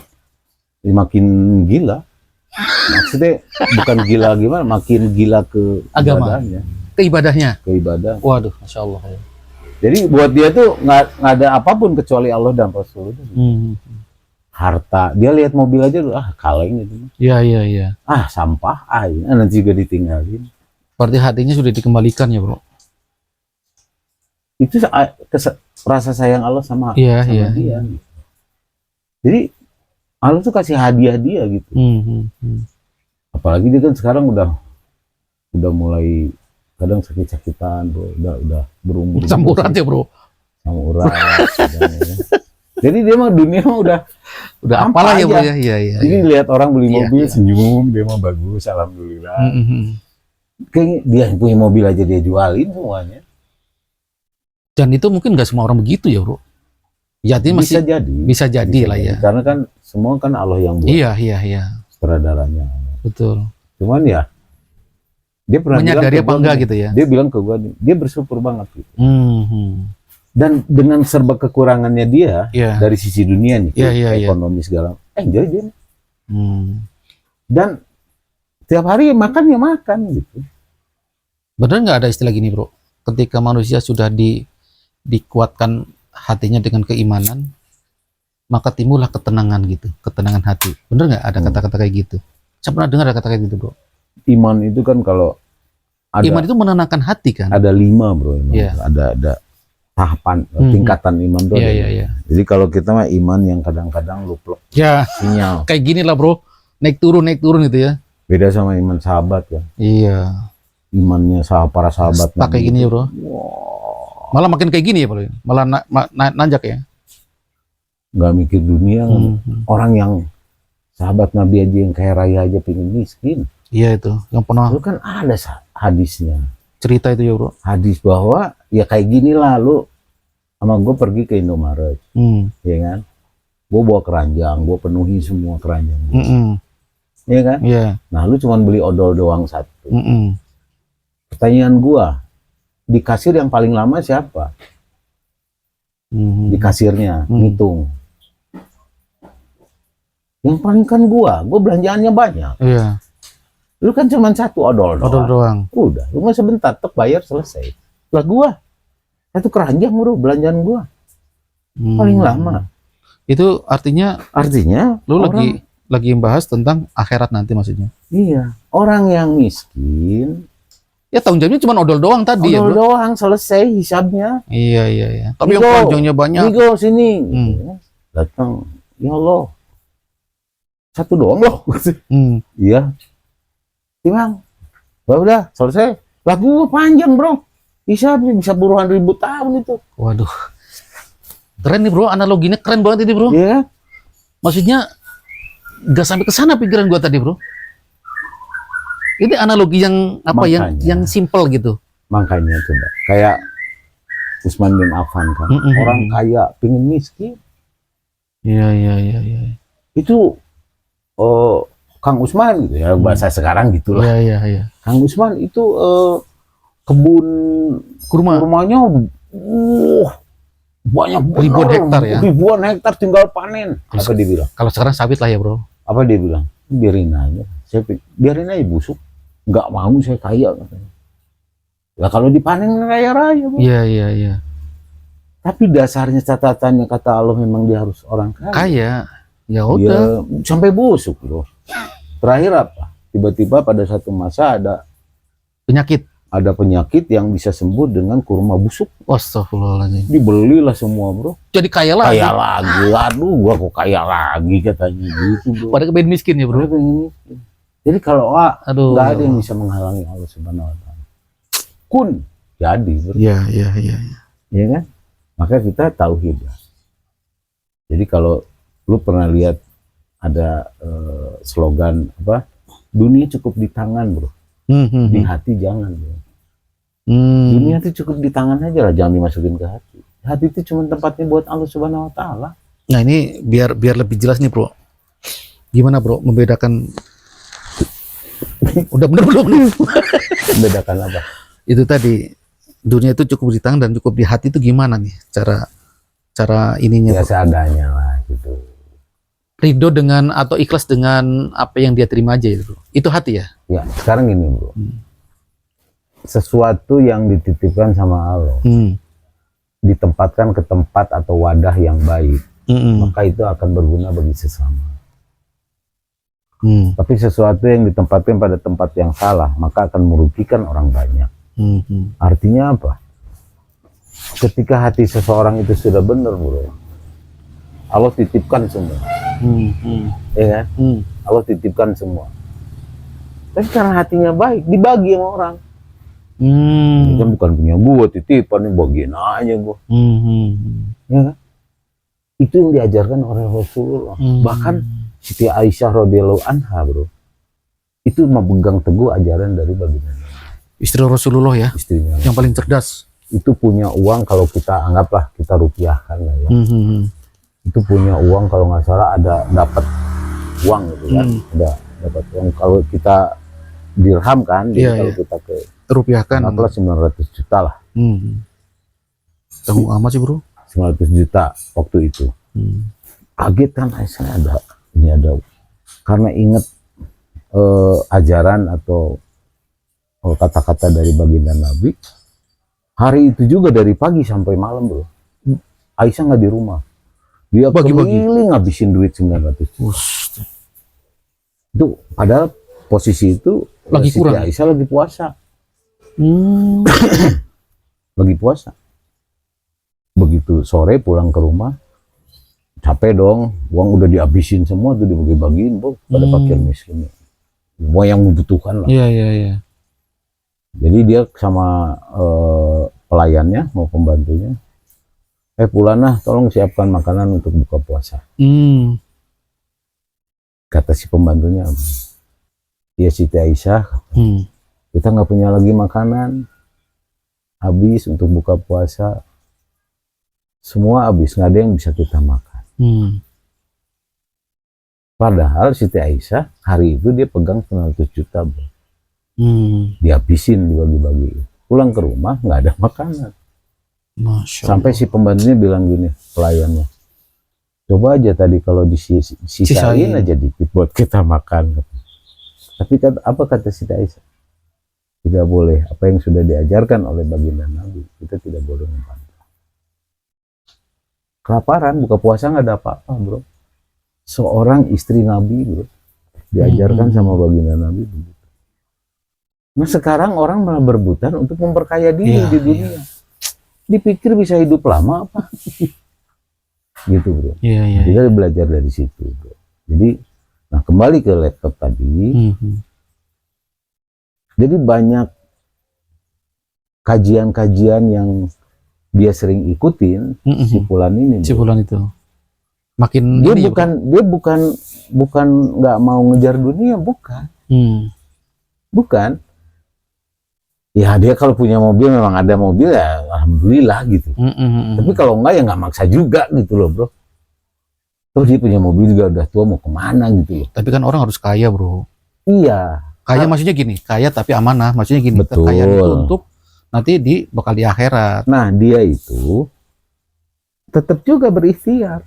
makin gila. Maksudnya bukan gila gimana, makin gila ke agama, ke ibadahnya. Waduh, Masya Allah ya. Jadi buat dia tuh nggak ada apapun kecuali Allah dan Rasul itu. Harta, dia lihat mobil aja, kaleng gitu. Iya. Sampah, nanti juga ditinggalin. Berarti hatinya sudah dikembalikan ya, bro. Itu rasa sayang Allah sama dia. Jadi Allah tuh kasih hadiah dia gitu. Apalagi dia kan sekarang udah mulai kadang sakit-sakitan, bro. Udah berumur. Samurat ya, bro. Samurat. Jadi dia mah dunia mah udah apalah ya, bro ya. Iya. Jadi lihat orang beli mobil senyum, dia mah bagus, alhamdulillah. Kayaknya dia punya mobil aja dia jualin semuanya. Dan itu mungkin nggak semua orang begitu ya, bro. Ya, masih bisa jadi lah ya. Karena kan semua kan Allah yang buat. Iya. Sutradaranya. Betul. Cuman ya dia pernah menyadari apa enggak gitu ya. Dia bilang ke gua, dia bersyukur banget gitu. Dan dengan serba kekurangannya dia Iya. dari sisi dunia nih, Iya. ekonomi segala, enjoy dia. Hmm. Dan tiap hari makan ya makan gitu. Bener nggak ada istilah gini bro, ketika manusia sudah dikuatkan hatinya dengan keimanan, maka timbullah ketenangan gitu, ketenangan hati. Bener nggak ada kata-kata kayak gitu? Saya pernah dengar ada kata kayak gitu bro. Iman itu kan kalau Iman itu menenangkan hati kan? ada 5 bro, iman. Iya. Ada tahapan, tingkatan iman tuh. Iya. Jadi kalau kita mah iman yang kadang-kadang lupa Ya, sinyal. kayak gini lah bro, naik turun gitu ya. Beda sama iman sahabat ya. Iya. Imannya para sahabat. Pakai gini ya bro. Wow. Malah makin kayak gini ya bro, malah nanjak ya. Nggak mikir dunia. Orang yang sahabat Nabi aja yang kaya raya aja pengen miskin. Iya itu, yang pernah Lu kan ada hadisnya. cerita itu ya bro. Hadis bahwa ya kayak gini lah lu sama gue pergi ke Indomaret, ya kan? Gue bawa keranjang, gue penuhi semua keranjang, ya kan? Iya. Nah lu cuma beli odol doang satu. Mm-mm. Pertanyaan gue, di kasir yang paling lama siapa? Di kasirnya, ngitung. Yang paling kan gue belanjaannya banyak. Iya. Lu kan cuma satu odol doang. Udah, lu mah sebentar, tek bayar selesai. Lah gua satu keranjang bro, belanjaan gua paling lama. Itu artinya lu orang, lagi membahas tentang akhirat nanti maksudnya. iya, orang yang miskin Ya tanggung jawabnya cuma odol doang tadi ya odol bro. doang selesai hisabnya. Iya. Tapi yang Nigo, keranjangnya banyak. Nigo sini, datang, ya Allah, satu doang loh. Iya, Bang, udah selesai. Lagu panjang bro, bisa puluhan ribu tahun itu. Waduh, keren nih bro, analoginya keren banget ini bro. Iya. Maksudnya nggak sampai ke sana pikiran gua tadi bro. Ini analogi yang apa? Makanya. yang simple gitu. Makanya coba kayak Utsman bin Affan kan, orang kaya pengen miskin. Iya. Itu Kang Utsman gitu ya, bahasa sekarang gitulah. Iya. Kang Utsman itu kebun kurmanya banyak Ribuan hektar ya. Ribuan hektar tinggal panen. Apa dia bilang? Kalau sekarang sawit lah ya bro. Apa dia bilang? Biarin aja. Biarin aja busuk. Nggak mau saya kaya katanya. Lah kalau dipanen kaya raya. Iya. Tapi dasarnya catatannya kata Allah memang dia harus orang kaya. Kaya. Ya udah. Sampai busuk loh. Terakhir apa? Tiba-tiba pada satu masa ada penyakit yang bisa sembuh dengan kurma busuk. Astagfirullahaladzim. Dibelilah semua bro. Jadi kaya lagi. Kaya lagi. Aduh, gua kok kaya lagi katanya gitu bro. Padahal pengen miskin ya bro. Jadi kalau aduh, nggak ada yang bisa menghalangi Allah Subhanahu Wa Taala. Kun jadi bro. Iya. Iya kan? Maka kita tauhid. Jadi kalau lu pernah lihat ada slogan apa? Dunia cukup di tangan bro. Di hati jangan bro. Dunia itu cukup di tangan aja lah, jangan dimasukin ke hati. Hati itu cuma tempatnya buat Allah Subhanahu Wa Taala. Nah ini biar lebih jelas nih bro. Gimana bro membedakan? Udah bener belum? Membedakan apa? Itu tadi dunia itu cukup di tangan dan cukup di hati itu gimana nih cara ininya? Ya seadanya lah gitu. Ridho dengan atau ikhlas dengan apa yang dia terima aja itu hati ya? Ya sekarang ini bro. Sesuatu yang dititipkan sama Allah ditempatkan ke tempat atau wadah yang baik, maka itu akan berguna bagi sesama. Tapi sesuatu yang ditempatkan pada tempat yang salah, maka akan merugikan orang banyak. Artinya apa? Ketika hati seseorang itu sudah benar bro, Allah titipkan semua. Ya kan? Allah titipkan semua. Tapi karena hatinya baik, dibagi sama orang. Ini kan bukan punya gua, titipan nih, bagian aja gua. Ya kan? Itu yang diajarkan oleh Rasulullah. Bahkan Siti Aisyah radhiyallahu anha bro, itu memegang teguh ajaran dari baginda. Istri Rasulullah ya, istrinya yang paling cerdas. Itu punya uang, kalau kita anggaplah kita rupiahkan lah ya. Itu punya uang, kalau nggak salah ada dapat uang gitu kan, ada dapat uang. Kalau kita dirham kan, jadi kalau kita ke rupiahkan, anggaplah 900 juta lah. Tanggung amat sih bro. 900 juta waktu itu. Kaget kan, saya ada karena ingat ajaran atau kata-kata dari baginda Nabi. Hari itu juga dari pagi sampai malam bro, Aisyah nggak di rumah, dia keliling ngabisin duit 900 juta. Itu padahal posisi itu lagi Siti kurang. Aisyah lagi puasa. Lagi puasa. Begitu sore pulang ke rumah, capek dong, uang udah dihabisin semua tuh, dibagi-bagiin bro pada fakir miskin, semua yang membutuhkan lah. Iya. Jadi dia sama pelayannya mau pembantunya, Pulana tolong siapkan makanan untuk buka puasa. Kata si pembantunya, ya Siti Aisyah, kita nggak punya lagi makanan, habis untuk buka puasa, semua habis, nggak ada yang bisa kita makan. Padahal Siti Aisyah hari itu dia pegang 900 juta bro. Dihabisin, dibagi-bagi. Pulang ke rumah nggak ada makanan. Sampai si pembantunya bilang gini, pelayannya, coba aja tadi kalau disisain aja dikit buat kita makan. Tapi apa kata Siti Aisyah? Tidak boleh, apa yang sudah diajarkan oleh baginda Nabi, kita tidak boleh membantah. Kelaparan, buka puasa nggak ada apa-apa bro. Seorang istri Nabi bro, diajarkan sama baginda Nabi begitu. Nah sekarang orang malah berebutan untuk memperkaya diri di dunia. Dipikir bisa hidup lama apa? Gitu bro. Kita belajar dari situ bro. Jadi, nah kembali ke laptop tadi. Jadi banyak kajian-kajian yang dia sering ikutin, si Fulan ini. Si Fulan itu. Makin dia bukan nggak mau ngejar dunia, bukan. Bukan. Ya dia kalau punya mobil, memang ada mobil ya alhamdulillah gitu. Tapi kalau enggak ya nggak maksa juga gitu loh bro. Terus dia punya mobil juga udah tua, mau kemana gitu loh. Tapi kan orang harus kaya bro. Iya. Kaya maksudnya gini, kaya tapi amanah, maksudnya gini. Betul. Kekayaan itu untuk nanti bakal di akhirat. Nah dia itu tetap juga berikhtiar.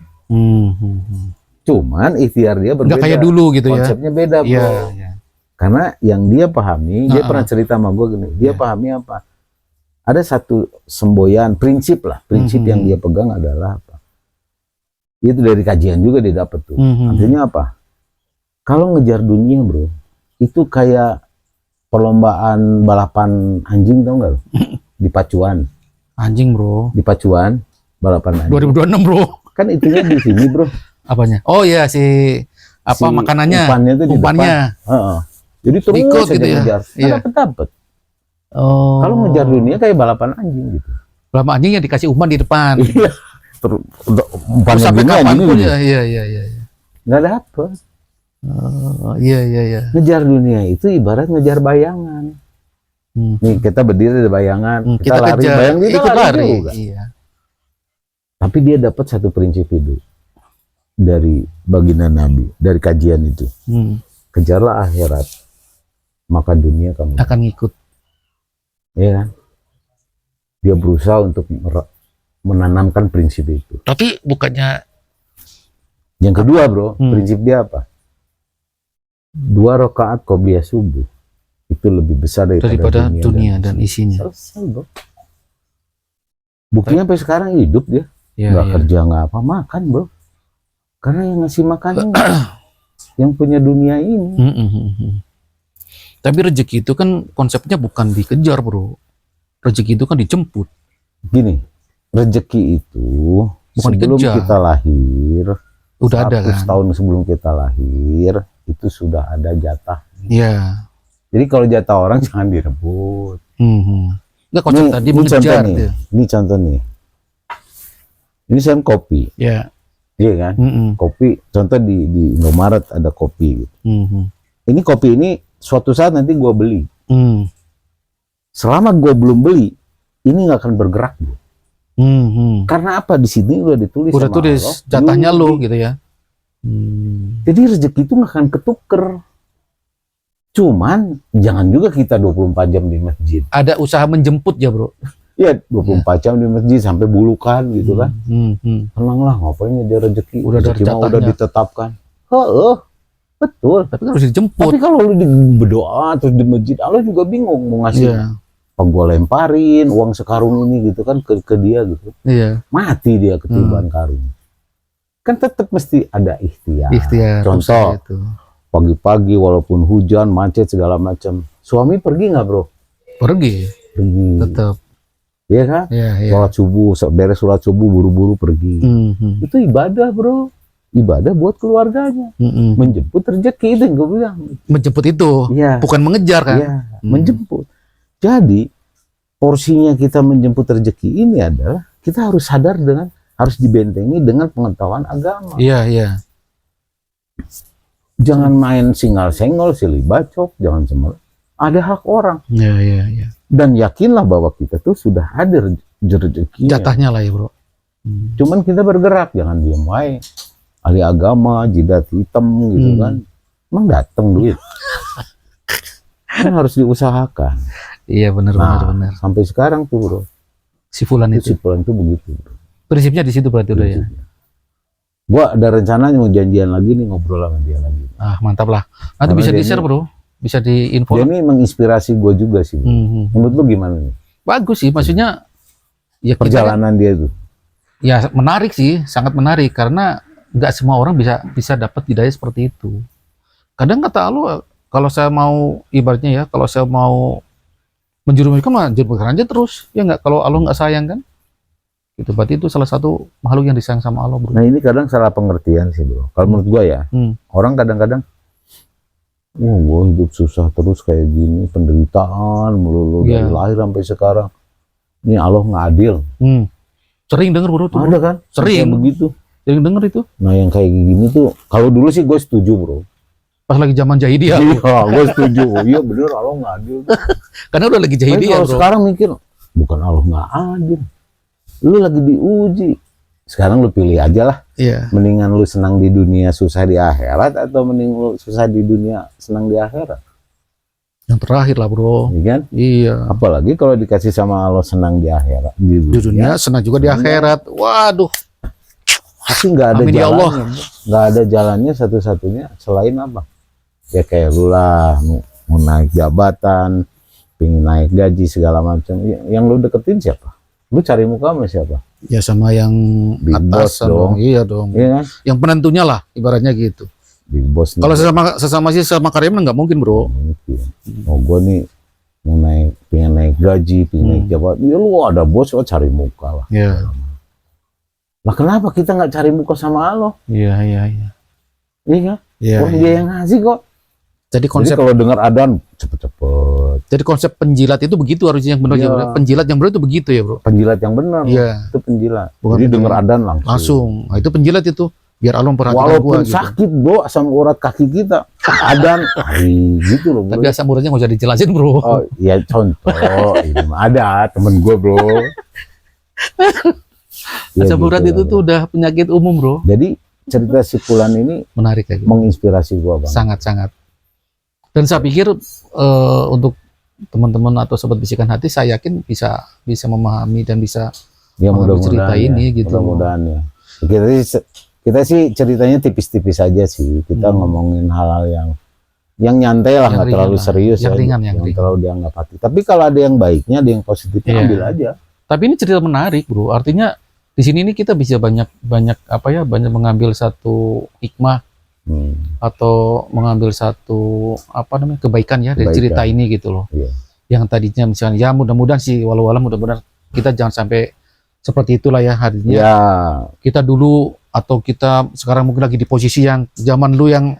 Cuman ikhtiar dia berbeda. Nggak kayak dulu gitu ya. Konsepnya beda bro. Iya. Karena yang dia pahami, dia pernah cerita sama gue gini, dia pahami apa? Ada satu semboyan, prinsip lah, prinsip yang dia pegang adalah apa? Itu dari kajian juga dia dapat tuh. Artinya apa? Kalau ngejar dunia bro, itu kayak perlombaan balapan anjing, tau nggak lo? Di pacuan. Anjing bro. Di pacuan, balapan anjing. 2026 bro. Kan itunya di sini bro. Apanya? Oh iya si makanannya. Umpannya itu di umpannya. Depan. Jadi terus ikut saja gitu ya? ngejar, dapat. Oh. Kalau ngejar dunia kayak balapan anjing gitu. Balapan anjing yang dikasih umpan di depan. Iya. Umpannya sampai gini kapan pun gini. Iya. Nggak dapet. Iya. Ngejar dunia itu ibarat ngejar bayangan. Nih kita berdiri di bayangan, kita lari, kejar, bayang kita ikut lari. Juga. Iya. Tapi dia dapat satu prinsip itu dari baginda Nabi, dari kajian itu. Kejarlah akhirat, maka dunia kamu akan ngikut. Ya kan? Dia berusaha untuk menanamkan prinsip itu. Tapi bukannya yang kedua bro, prinsip dia apa? 2 rakaat qobliyah subuh itu lebih besar daripada dunia dan isinya. Selesai bro. Buktinya sampai sekarang hidup dia, nggak kerja nggak apa, makan bro. Karena yang ngasih makan yang punya dunia ini. Tapi rezeki itu kan konsepnya bukan dikejar bro. Rezeki itu kan dijemput. Gini, rezeki itu bukan sebelum dikejar. Kita lahir, udah ada kan? Tahun sebelum kita lahir itu sudah ada jatah. Iya. Jadi kalau jatah orang jangan direbut. Enggak, konsep tadi mengejar. Ini contoh nih. Ini kan kopi. Iya. Iya kan? Kopi, contoh di Indomaret ada kopi gitu. Ini kopi ini suatu saat nanti gua beli. Selama gua belum beli, ini nggak akan bergerak, bro. Karena apa? Di sini udah ditulis udah tulis jatahnya lo gitu ya. Jadi rezeki itu nggak akan ketuker. Cuman jangan juga kita 24 jam di masjid. Ada usaha menjemput ya bro. Ya 24 jam di masjid sampai bulukan gitu kan. Tenanglah, ngapain dia rezeki. Udah ada Rezeki mah udah jatahnya. ditetapkan. Betul. Tapi kan harus dijemput. Tapi kalau lu berdoa terus di masjid, Allah juga bingung mau ngasih Iya. apa, gua lemparin uang sekarung ini gitu kan ke dia gitu. Iya. Mati dia ketiban karung. Kan tetap mesti ada ikhtiar. Ikhtiar. Contoh, Itu. pagi-pagi walaupun hujan, macet segala macam. Suami pergi nggak bro? Pergi. Pergi. Tetap. Iya kan? Iya. Iya. Sholat subuh, beres sholat subuh buru-buru pergi. Itu ibadah bro. Ibadah buat keluarganya. Menjemput rezeki itu yang gue bilang. Menjemput itu. Iya. Bukan mengejar kan? Iya. Menjemput. Jadi porsinya kita menjemput rezeki ini adalah kita harus sadar dengan harus dibentengi dengan pengetahuan agama. Iya. Iya. Jangan main singal-sengol, silih bacok, jangan semua. Ada hak orang. Iya. Iya. Iya. Dan yakinlah bahwa kita tuh sudah ada rezeki. Jatahnya lah ya bro. Cuman kita bergerak, jangan diem wae. Ahli agama, jidat hitam gitu kan. Emang dateng duit. Kan harus diusahakan. Iya benar. Sampai sekarang tuh bro. Si Fulan itu. Si Fulan tuh begitu bro. Prinsipnya di situ berarti udah ya. Gua ada rencananya mau janjian lagi nih, ngobrol sama dia lagi. Ah mantap lah. Nanti Karena bisa dia di-share bro. Bisa di-info. Dia ini menginspirasi gue juga sih. Menurut lu gimana nih? Bagus sih, maksudnya ya perjalanan dia tuh. Ya menarik sih, sangat menarik karena nggak semua orang bisa dapat hidayah seperti itu. Kadang kata Allah, kalau saya mau ibaratnya ya, kalau saya mau menjerumuskan mah jerumuskan aja terus, ya nggak, kalau Allah nggak sayang kan? Gitu, berarti itu salah satu makhluk yang disayang sama Allah bro. Nah ini kadang salah pengertian sih bro. Kalau menurut gue ya, orang kadang-kadang gue hidup susah terus kayak gini, penderitaan melulu dari lahir sampai sekarang. Ini Allah nggak adil. Sering denger bro tuh. Ada kan? Sering begitu. Sering denger itu. Nah yang kayak gini tuh, kalau dulu sih gue setuju bro. Pas lagi zaman jahiliyah. Iya, gue setuju. Iya bener, Allah nggak adil. Karena udah lagi jahiliyah kalau bro. sekarang mikir, bukan Allah nggak adil. Lu lagi diuji. Sekarang lu pilih aja lah. Iya. Mendingan lu senang di dunia susah di akhirat, atau mending lu susah di dunia senang di akhirat? Yang terakhir lah bro. Iya kan? Iya. Apalagi kalau dikasih sama Allah senang di akhirat, di dunia senang juga di akhirat. Waduh. Tapi nggak ada Amin, ya Allah. jalannya. Nggak ada jalannya satu-satunya selain apa? Ya kayak lu lah, mau naik jabatan, pengen naik gaji segala macam. Yang lu deketin siapa? Lu cari muka sama siapa? Ya sama yang Big atas boss dong. Iya dong. Iya kan? Yang penentunya lah ibaratnya gitu. Big boss. Kalau sesama karyawan nggak mungkin bro. Mungkin. Oh gue nih mau naik, pengen naik gaji, pengen naik jabatan. Ya lu ada bos, oh cari muka lah. Iya. Lah kenapa kita nggak cari muka sama Allah? Iya. Iya kan? Iya. Orang dia yang ngasih kok. Jadi Jadi kalau dengar adzan cepet-cepet. Jadi konsep penjilat itu begitu harusnya yang benar Iya. ya bro. Penjilat yang benar itu begitu ya bro. Penjilat yang benar. Iya. Itu penjilat. Bukan Jadi penjilat. dengar adzan langsung. Nah, itu penjilat itu. Biar Allah memperhatikan Walaupun gua gitu. sakit bro, asam urat kaki kita. Adzan, gitu loh bro. Tapi asam uratnya nggak usah dijelasin bro. Oh iya contoh. Ini mah ada temen gue bro. Ya, asam urat gitu itu lah, tuh udah penyakit umum bro. Jadi cerita si Fulan ini Menarik kayak gitu. menginspirasi gue banget. Sangat-sangat. Dan saya pikir untuk teman-teman atau sobat bisikan hati, saya yakin bisa memahami dan bisa Ya memahami cerita mudah-mudahan ini ya, gitu. mudah-mudahan ya. Kita sih ceritanya tipis-tipis aja sih. Kita ngomongin hal-hal yang nyantai lah, Yang nggak ringan terlalu lah. serius Yang ya, ringan, yang ringan. terlalu dianggap hati. Tapi kalau ada yang baiknya, ada yang positifnya, Iya. ambil aja. Tapi ini cerita menarik bro. Artinya di sini nih kita bisa banyak mengambil satu hikmah atau mengambil satu kebaikan ya dari Kebaikan. cerita ini gitu loh. Iya. Yang tadinya misalnya ya mudah-mudahan sih walau mudah-mudahan kita jangan sampai seperti itulah ya harinya. Ya. Kita dulu atau kita sekarang mungkin lagi di posisi yang zaman lu yang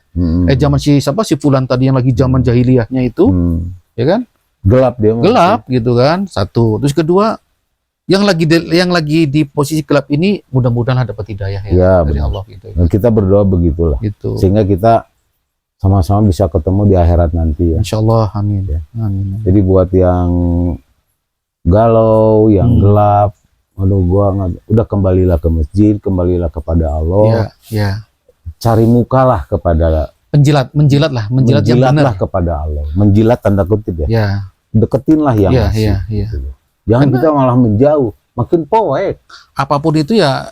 zaman si Fulan tadi yang lagi zaman jahiliyahnya itu, ya kan? Gelap dia. Gelap gitu kan. Satu. Terus kedua, yang lagi di posisi gelap ini mudah-mudahan dapat hidayah Ya, dari benar. Allah gitu. Dan kita berdoa begitulah. Gitu. Sehingga kita sama-sama bisa ketemu di akhirat nanti ya. Insya Allah, amin. Ya. Amin. Jadi buat yang galau, yang gelap, aduh gua udah kembalilah ke masjid, kembalilah kepada Allah. Iya, iya. Cari mukalah kepada Menjilat yang menjilatlah benar. kepada Allah. Menjilat tanda kutip ya. Ya, Deketinlah yang iya, ngasih, iya, iya. gitu loh. Jangan Karena kita malah menjauh, makin poek. apapun itu ya,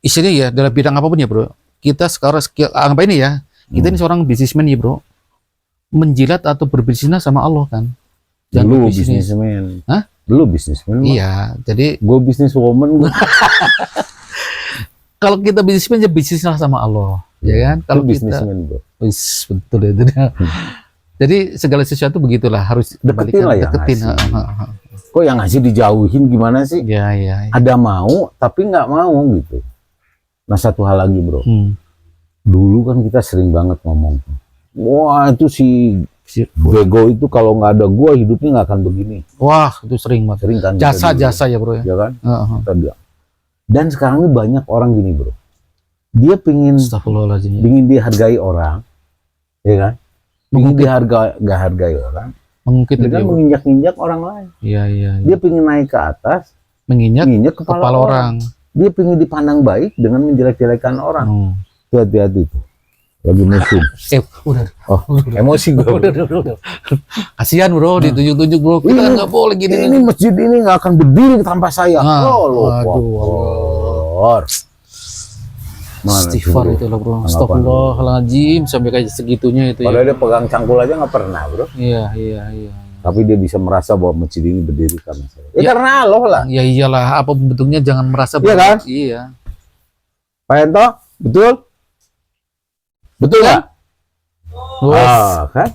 istilahnya ya dalam bidang apapun ya bro. Kita sekarang anggap ini ya, kita ini seorang bisnismen ya bro. Menjilat atau berbisnis sama Allah kan. Jangan Dulu berbisnis. bisnismen. Hah? Dulu bisnismen. Iya, jadi Gue bisnis woman. kalau kita bisnismen ya bisnislah sama Allah, ya kan? Kalau kita bisnismen bro. wis, betul itu dia. Jadi segala sesuatu begitulah harus Deketin lah yang deketin. ngasih. Kok yang ngasih dijauhin gimana sih? Ya, ya, ya. Ada mau tapi nggak mau gitu. Nah satu hal lagi bro, dulu kan kita sering banget ngomong, wah itu si bego itu kalau nggak ada gua hidupnya nggak akan begini. Wah, itu sering banget. Sering kan? Jasa-jasa ya bro ya. Ya kan? Kita bilang. Dan sekarang ini banyak orang gini bro, dia pingin dihargai orang, ya kan? Pingin nggak hargai orang, dengan menginjak-injak orang lain. Iya, iya. Dia pingin naik ke atas, menginjak kepala orang. Dia pingin dipandang baik dengan menjelek-jelekan orang. Itu hati-hati tuh. Lagi musim. Udah. Oh, emosi gue. Udah. Kasihan bro, ditunjuk-tunjuk bro. Kita nggak boleh gini. Ini masjid ini nggak akan berdiri tanpa saya. Aduh. Istighfar itu lah bro. Astagfirullahaladzim, sampai kayak segitunya itu. Padahal dia pegang cangkul aja nggak pernah bro. Iya. Tapi dia bisa merasa bahwa masjid ini berdiri karena saya. Ya karena Allah lah. Ya iyalah, apa bentuknya jangan merasa. Iya kan? Iya. Pak Ento, betul? Betul kan? Kan?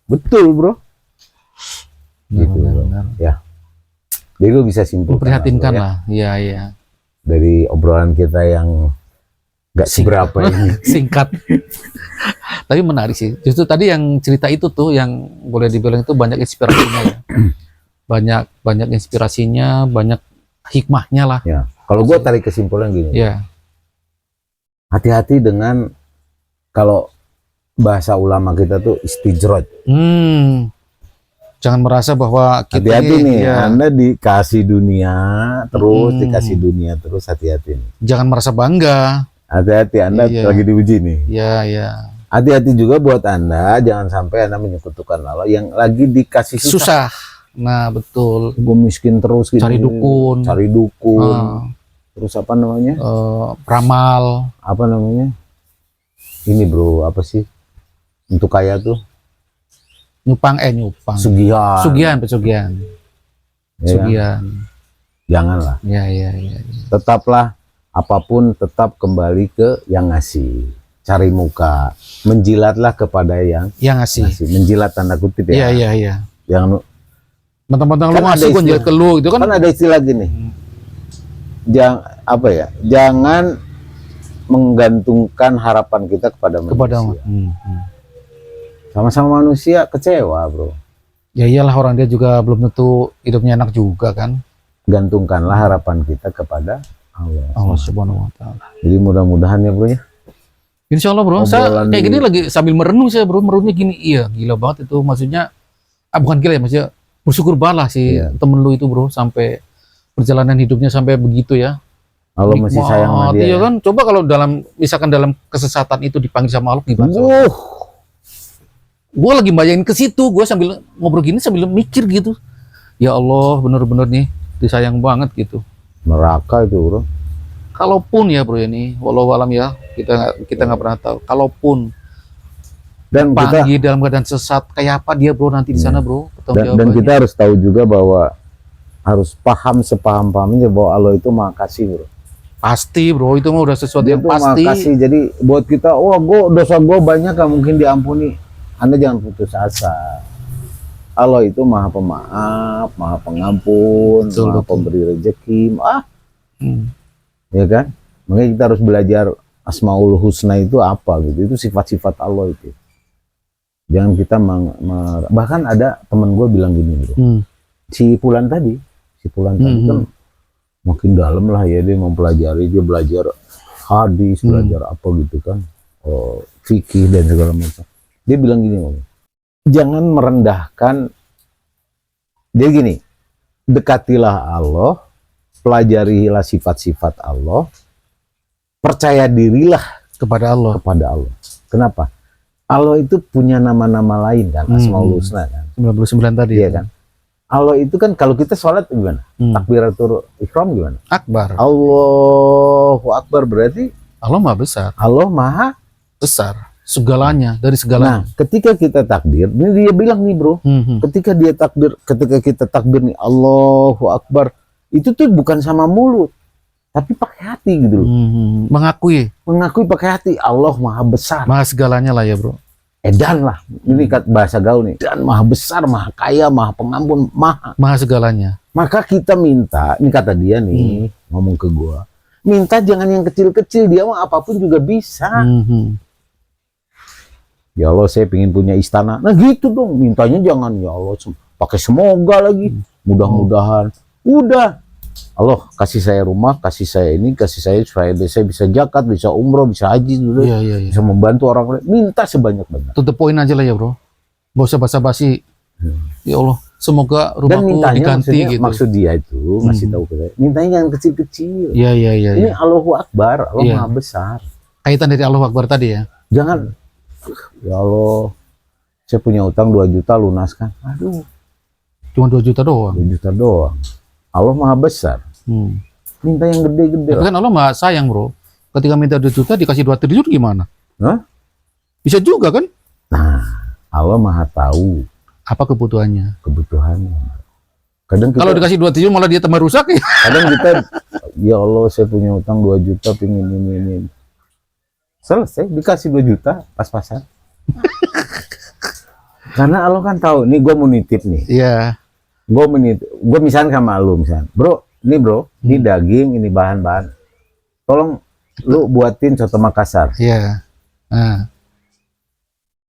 Betul bro. Gitu bro. Ya. Jadi gue bisa simpulkan. Memprihatinkan lah. Iya. Dari obrolan kita yang gak seberapa ini. Singkat. Tapi menarik sih. Justru tadi yang cerita itu tuh yang boleh dibilang itu banyak inspirasinya ya. Banyak inspirasinya, banyak hikmahnya lah. Ya. Kalau gue tarik kesimpulan gini. Ya. Hati-hati dengan kalau bahasa ulama kita tuh istijroj. Jangan merasa bahwa kita hati-hati nih, Anda dikasih dunia terus, dikasih dunia terus, hati-hati nih. Jangan merasa bangga. Hati-hati, Anda lagi diuji nih. Iya. Hati-hati juga buat Anda, jangan sampai Anda menyekutukan Allah yang lagi dikasih susah. Nah, betul. Gue miskin terus gitu. Cari dukun. Terus apa namanya? Ramal. Apa namanya? Ini bro, apa sih? Untuk kaya tuh? Nyupang. Sugihan. Janganlah. Iya. Tetaplah apapun tetap kembali ke yang ngasih. Cari muka, menjilatlah kepada yang ngasih. Menjilat tanda kutip ya. Iya. Yang mentang-mentang lu ngasih gue jilat ke lu itu kan ada istilah gini. Jangan menggantungkan harapan kita kepada manusia. Sama-sama manusia kecewa bro. Ya iyalah, orang dia juga belum tentu hidupnya enak juga kan. Gantungkanlah harapan kita kepada Allah Subhanahu wa ta'ala. Jadi mudah-mudahan ya bro ya. Insya Allah bro, saya kayak gini lagi sambil merenung saya bro, merenungnya gini, iya gila banget itu, maksudnya bukan gila ya, maksudnya bersyukur banget sih temen lu itu bro, sampai perjalanan hidupnya sampai begitu ya. Allah masih sayang sama dia. Iya kan, coba kalau misalkan dalam kesesatan itu dipanggil sama Allah gimana? Gue lagi bayangin ke situ, gue sambil ngobrol gini sambil mikir gitu. Ya Allah, bener-bener nih disayang banget gitu. Neraka itu bro. Kalaupun ya bro ini, walau alam ya, kita nggak pernah tahu. Kalaupun dan pagi dalam keadaan sesat, kayak apa dia bro nanti di sana bro? Dan kita harus tahu juga bahwa harus paham sepaham-pahamnya bahwa Allah itu Maha Kasih bro. Pasti bro, itu mah udah sesuatu yang pasti. Maha Kasih, jadi buat kita, dosa gue banyak gak mungkin diampuni. Anda jangan putus asa. Allah itu Maha Pemaaf, Maha Pengampun, Maha Pemberi rezeki. Ya kan? Makanya kita harus belajar Asmaul Husna itu apa gitu. Itu sifat-sifat Allah itu. Jangan kita bahkan ada temen gue bilang gini bro. Si Pulan tadi kan makin dalam lah ya, dia mempelajari, dia belajar hadis, belajar apa gitu kan, fikih dan segala macam. Dia bilang gini, jangan merendahkan. Dia gini, dekatilah Allah, pelajarilah sifat-sifat Allah, percaya dirilah kepada Allah. Kenapa? Allah itu punya nama-nama lain kan, Asmaul Husna kan. 99 tadi. Iya kan? Allah itu kan kalau kita sholat gimana? Takbiratul ihram gimana? Akbar. Allahu Akbar berarti Allah Maha Besar. Allah Maha Besar. Segalanya, dari segalanya. Nah, ketika kita takbir, ini dia bilang nih bro, ketika kita takbir nih Allahu Akbar, itu tuh bukan sama mulut, tapi pakai hati gitu loh. Mengakui pakai hati Allah Maha Besar. Maha segalanya lah ya bro. Edan lah, ini bahasa gaul nih. Dan Maha Besar, Maha Kaya, Maha Pengampun, Maha segalanya. Maka kita minta, ini kata dia nih, ngomong ke gua, minta jangan yang kecil-kecil, dia mah apapun juga bisa. Ya Allah, saya pengen punya istana. Nah gitu dong, mintanya jangan ya Allah pakai semoga lagi. Mudah-mudahan. Udah. Allah kasih saya rumah, kasih saya ini, kasih saya supaya saya bisa zakat, bisa umroh, bisa haji, bisa membantu orang lain. Minta sebanyak-banyak. To the point aja lah ya bro. Gak usah basa-basi. Ya Allah, semoga rumahku diganti gitu. Maksud dia itu ngasih tahu ke saya. Mintanya jangan kecil-kecil. Iya. Ini Allahu Akbar, Allah Maha Besar. Kaitan dari Allahu Akbar tadi ya. Jangan. Ya Allah, saya punya utang 2 juta lunaskan. Aduh. Cuma 2 juta doang. 2 juta doang. Allah Maha Besar. Minta yang gede-gede. Tapi kan Allah Maha sayang bro. Ketika minta 2 juta dikasih 2 triliun gimana? Hah? Bisa juga kan? Nah, Allah Maha tahu apa kebutuhannya. Kadang kita, kalau dikasih 2 triliun malah dia tambah rusak ya. Kadang kita, ya Allah saya punya utang 2 juta pengen ini. Selesai dikasih 2 juta pas-pasan. Karena Allah kan tahu, nih gue mau nitip nih. Iya. Gue misalnya sama lu misalnya, bro, ini daging, ini bahan-bahan. Tolong lu buatin soto Makassar. Iya.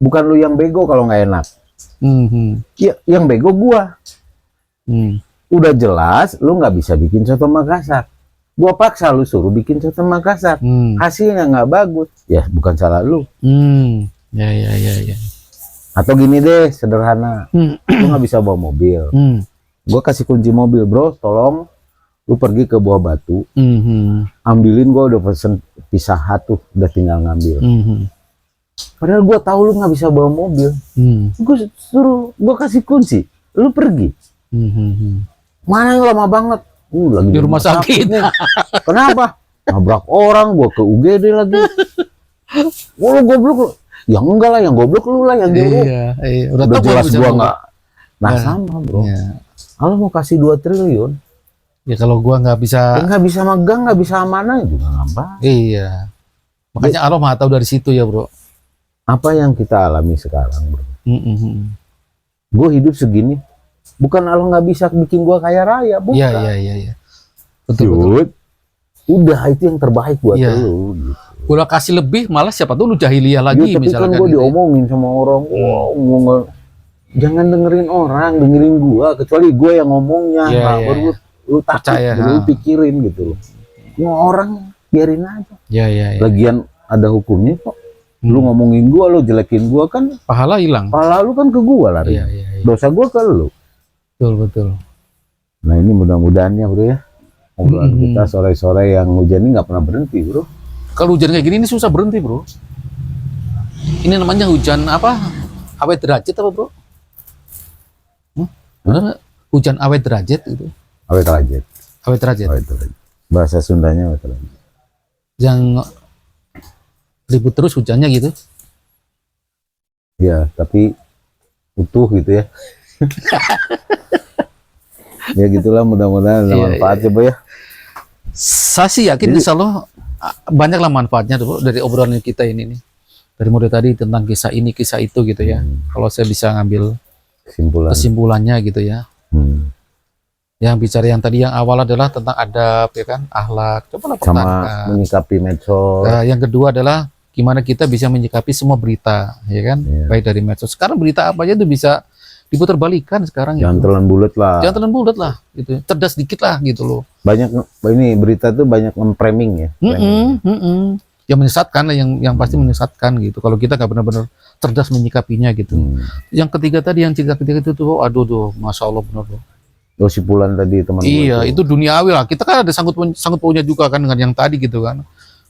Bukan lu yang bego kalau nggak enak. Ya, yang bego gua. Udah jelas lu nggak bisa bikin soto Makassar. Gua paksa lu suruh bikin soto Makassar. Hasilnya nggak bagus. Ya bukan salah lu. Ya. Atau gini deh, sederhana. Lu nggak bisa bawa mobil. Gua kasih kunci mobil, bro. Tolong lu pergi ke Buah Batu. Ambilin, gua udah pesen pisah tuh, udah tinggal ngambil. Padahal gua tahu lu nggak bisa bawa mobil. Gua kasih kunci. Lu pergi. Mana yang lama banget? Lagi di rumah sakit. Kenapa? Nabrak orang, gua ke UGD lagi. Lu goblok lu. Ya enggak lah, yang goblok lu lah yang goblok. Iya. Udah jelas gua nggak. Nah sama bro. Allah mau kasih 2 triliun. Ya kalau gua nggak bisa. Nggak bisa magang, nggak bisa amanah juga ngapa. Iya. Makanya Allah Maha tahu dari situ ya bro. Apa yang kita alami sekarang bro. Gue hidup segini. Bukan Allah nggak bisa bikin gua kaya raya. Bukan. Iya. Betul. Udah itu yang terbaik buat lu. Gitu. Udah kasih lebih malah siapa tuh lu jahiliyah lagi tapi misalkan. Kan gue diomongin sama orang, jangan dengerin orang, dengerin gua, kecuali gue yang ngomongnya. Baru lu percaya, lu pikirin gitu loh. Orang biarin aja. Iya. Lagian ada hukumnya kok. Lu ngomongin gua, lu jelekin gua kan pahala hilang. Pahala lu kan ke gua lari. Iya. Dosa gua ke lu. Betul. Nah ini mudah-mudahannya bro ya. Obrolan kita sore-sore yang hujan ini nggak pernah berhenti bro. Kalau hujan kayak gini ini susah berhenti bro. Ini namanya hujan apa? Awet derajat apa bro? Bener? Hujan awet derajat itu. Awet derajat. Bahasa Sundanya awet derajat. Yang ribut terus hujannya gitu. Ya tapi utuh gitu ya. Ya gitulah, mudah-mudahan ada manfaat ya Boy ya. Saya sih yakin insya Allah banyaklah manfaatnya dari obrolan kita ini nih. Dari mulai tadi tentang kisah ini, kisah itu gitu ya. Kalau saya bisa ngambil kesimpulannya gitu ya. Yang bicara yang tadi yang awal adalah tentang adab ya kan, akhlak. Coba sama menyikapi medsos. Yang kedua adalah gimana kita bisa menyikapi semua berita ya kan, baik dari medsos. Sekarang berita apa aja itu bisa diputar balikan sekarang. Jangan telan bulat lah. Jangan telan bulat lah gitu. Cerdas dikit lah gitu loh. Banyak ini berita tuh banyak mempraming ya. Yang menyesatkan lah, yang pasti menyesatkan gitu. Kalau kita nggak benar-benar cerdas menyikapinya gitu. Yang ketiga tadi, yang cerita ketiga itu tuh, aduh tuh, masya Allah benar tuh. Si Pulan tadi teman. Iya, itu duniawi lah. Kita kan ada sangkut pautnya juga kan dengan yang tadi gitu kan.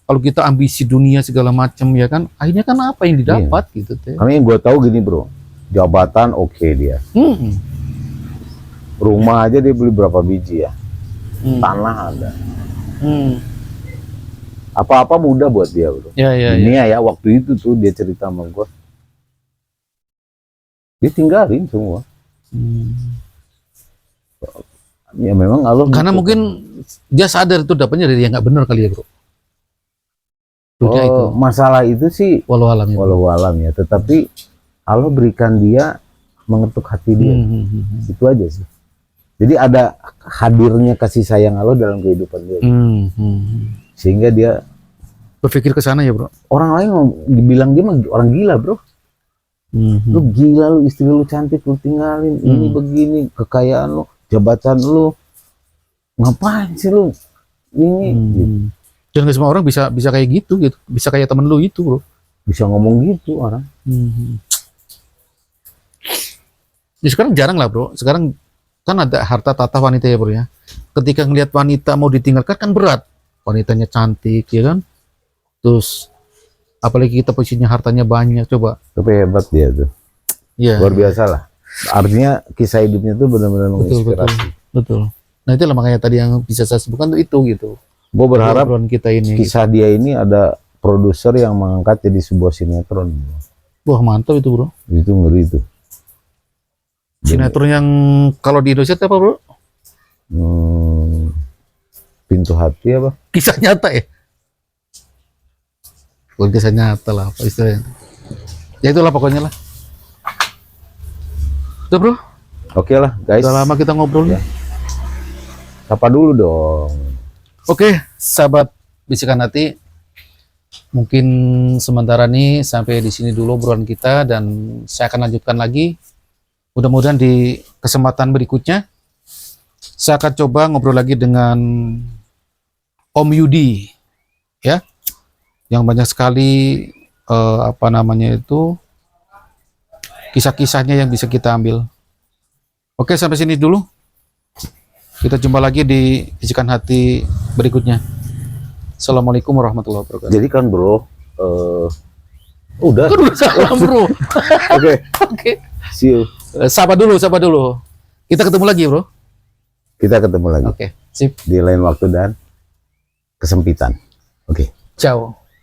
Kalau kita ambisi dunia segala macam ya kan, akhirnya kan apa yang didapat gitu teh. Karena yang gue tahu gini bro, jabatan oke dia. Rumah aja dia beli berapa biji ya, tanah ada. Apa-apa mudah buat dia, bro. Ini ya waktu itu tuh dia cerita sama gua, dia tinggalin semua. Ya memang Allah. Karena mungkin dia sadar itu dapatnya dari yang nggak benar kali ya, bro. Itu. Masalah itu sih walau alam ya, walau alam ya, tetapi Allah berikan dia mengetuk hati dia. Itu aja sih. Jadi ada hadirnya kasih sayang Allah dalam kehidupan dia. Sehingga dia berpikir ke sana ya, bro. Orang lain mau dibilang dia orang gila, bro. Lu gila, lu istri lu cantik lu tinggalin, ini begini, kekayaan lu, jabatan lu, ngapain sih lu ini? Gitu. Dan gak semua orang bisa kayak gitu, bisa kayak temen lu itu, bro. Bisa ngomong gitu orang. Ya, sekarang jarang lah, bro. Sekarang kan ada harta tata wanita ya, bro ya. Ketika ngelihat wanita mau ditinggalkan kan berat. Wanitanya cantik, ya kan? Terus apalagi kita posisinya hartanya banyak, coba. Tapi hebat dia tuh. Iya. Luar biasa lah. Artinya kisah hidupnya tuh benar-benar menginspirasi. Betul. Nah itulah makanya tadi yang bisa saya sebutkan tuh itu gitu. Gue berharap kita ini kisah dia ini ada produser yang mengangkat jadi sebuah sinetron. Wah mantap itu, bro. Itu ngeri tuh. Sinetron yang kalau di Indonesia apa, bro? Pintu Hati apa? Kisah nyata ya? Bukan kisah nyata lah, apa istilahnya. Ya itulah pokoknya lah. Udah, bro? Oke lah, guys. Udah lama kita ngobrol ya. Sapa dulu dong. Oke, sahabat Bisikan Hati. Mungkin sementara ini sampai di sini dulu obrolan kita dan saya akan lanjutkan lagi. Mudah-mudahan di kesempatan berikutnya saya akan coba ngobrol lagi dengan Om Yudi, ya, yang banyak sekali kisah-kisahnya yang bisa kita ambil. Oke, sampai sini dulu. Kita jumpa lagi di Bisikan Hati berikutnya. Assalamualaikum warahmatullahi wabarakatuh. Jadi kan, bro, udah salam, bro. Oke. See you. Sapa dulu. Kita ketemu lagi, bro. Kita ketemu lagi. Oke, sip. Di lain waktu dan kesempitan. Oke. Ciao.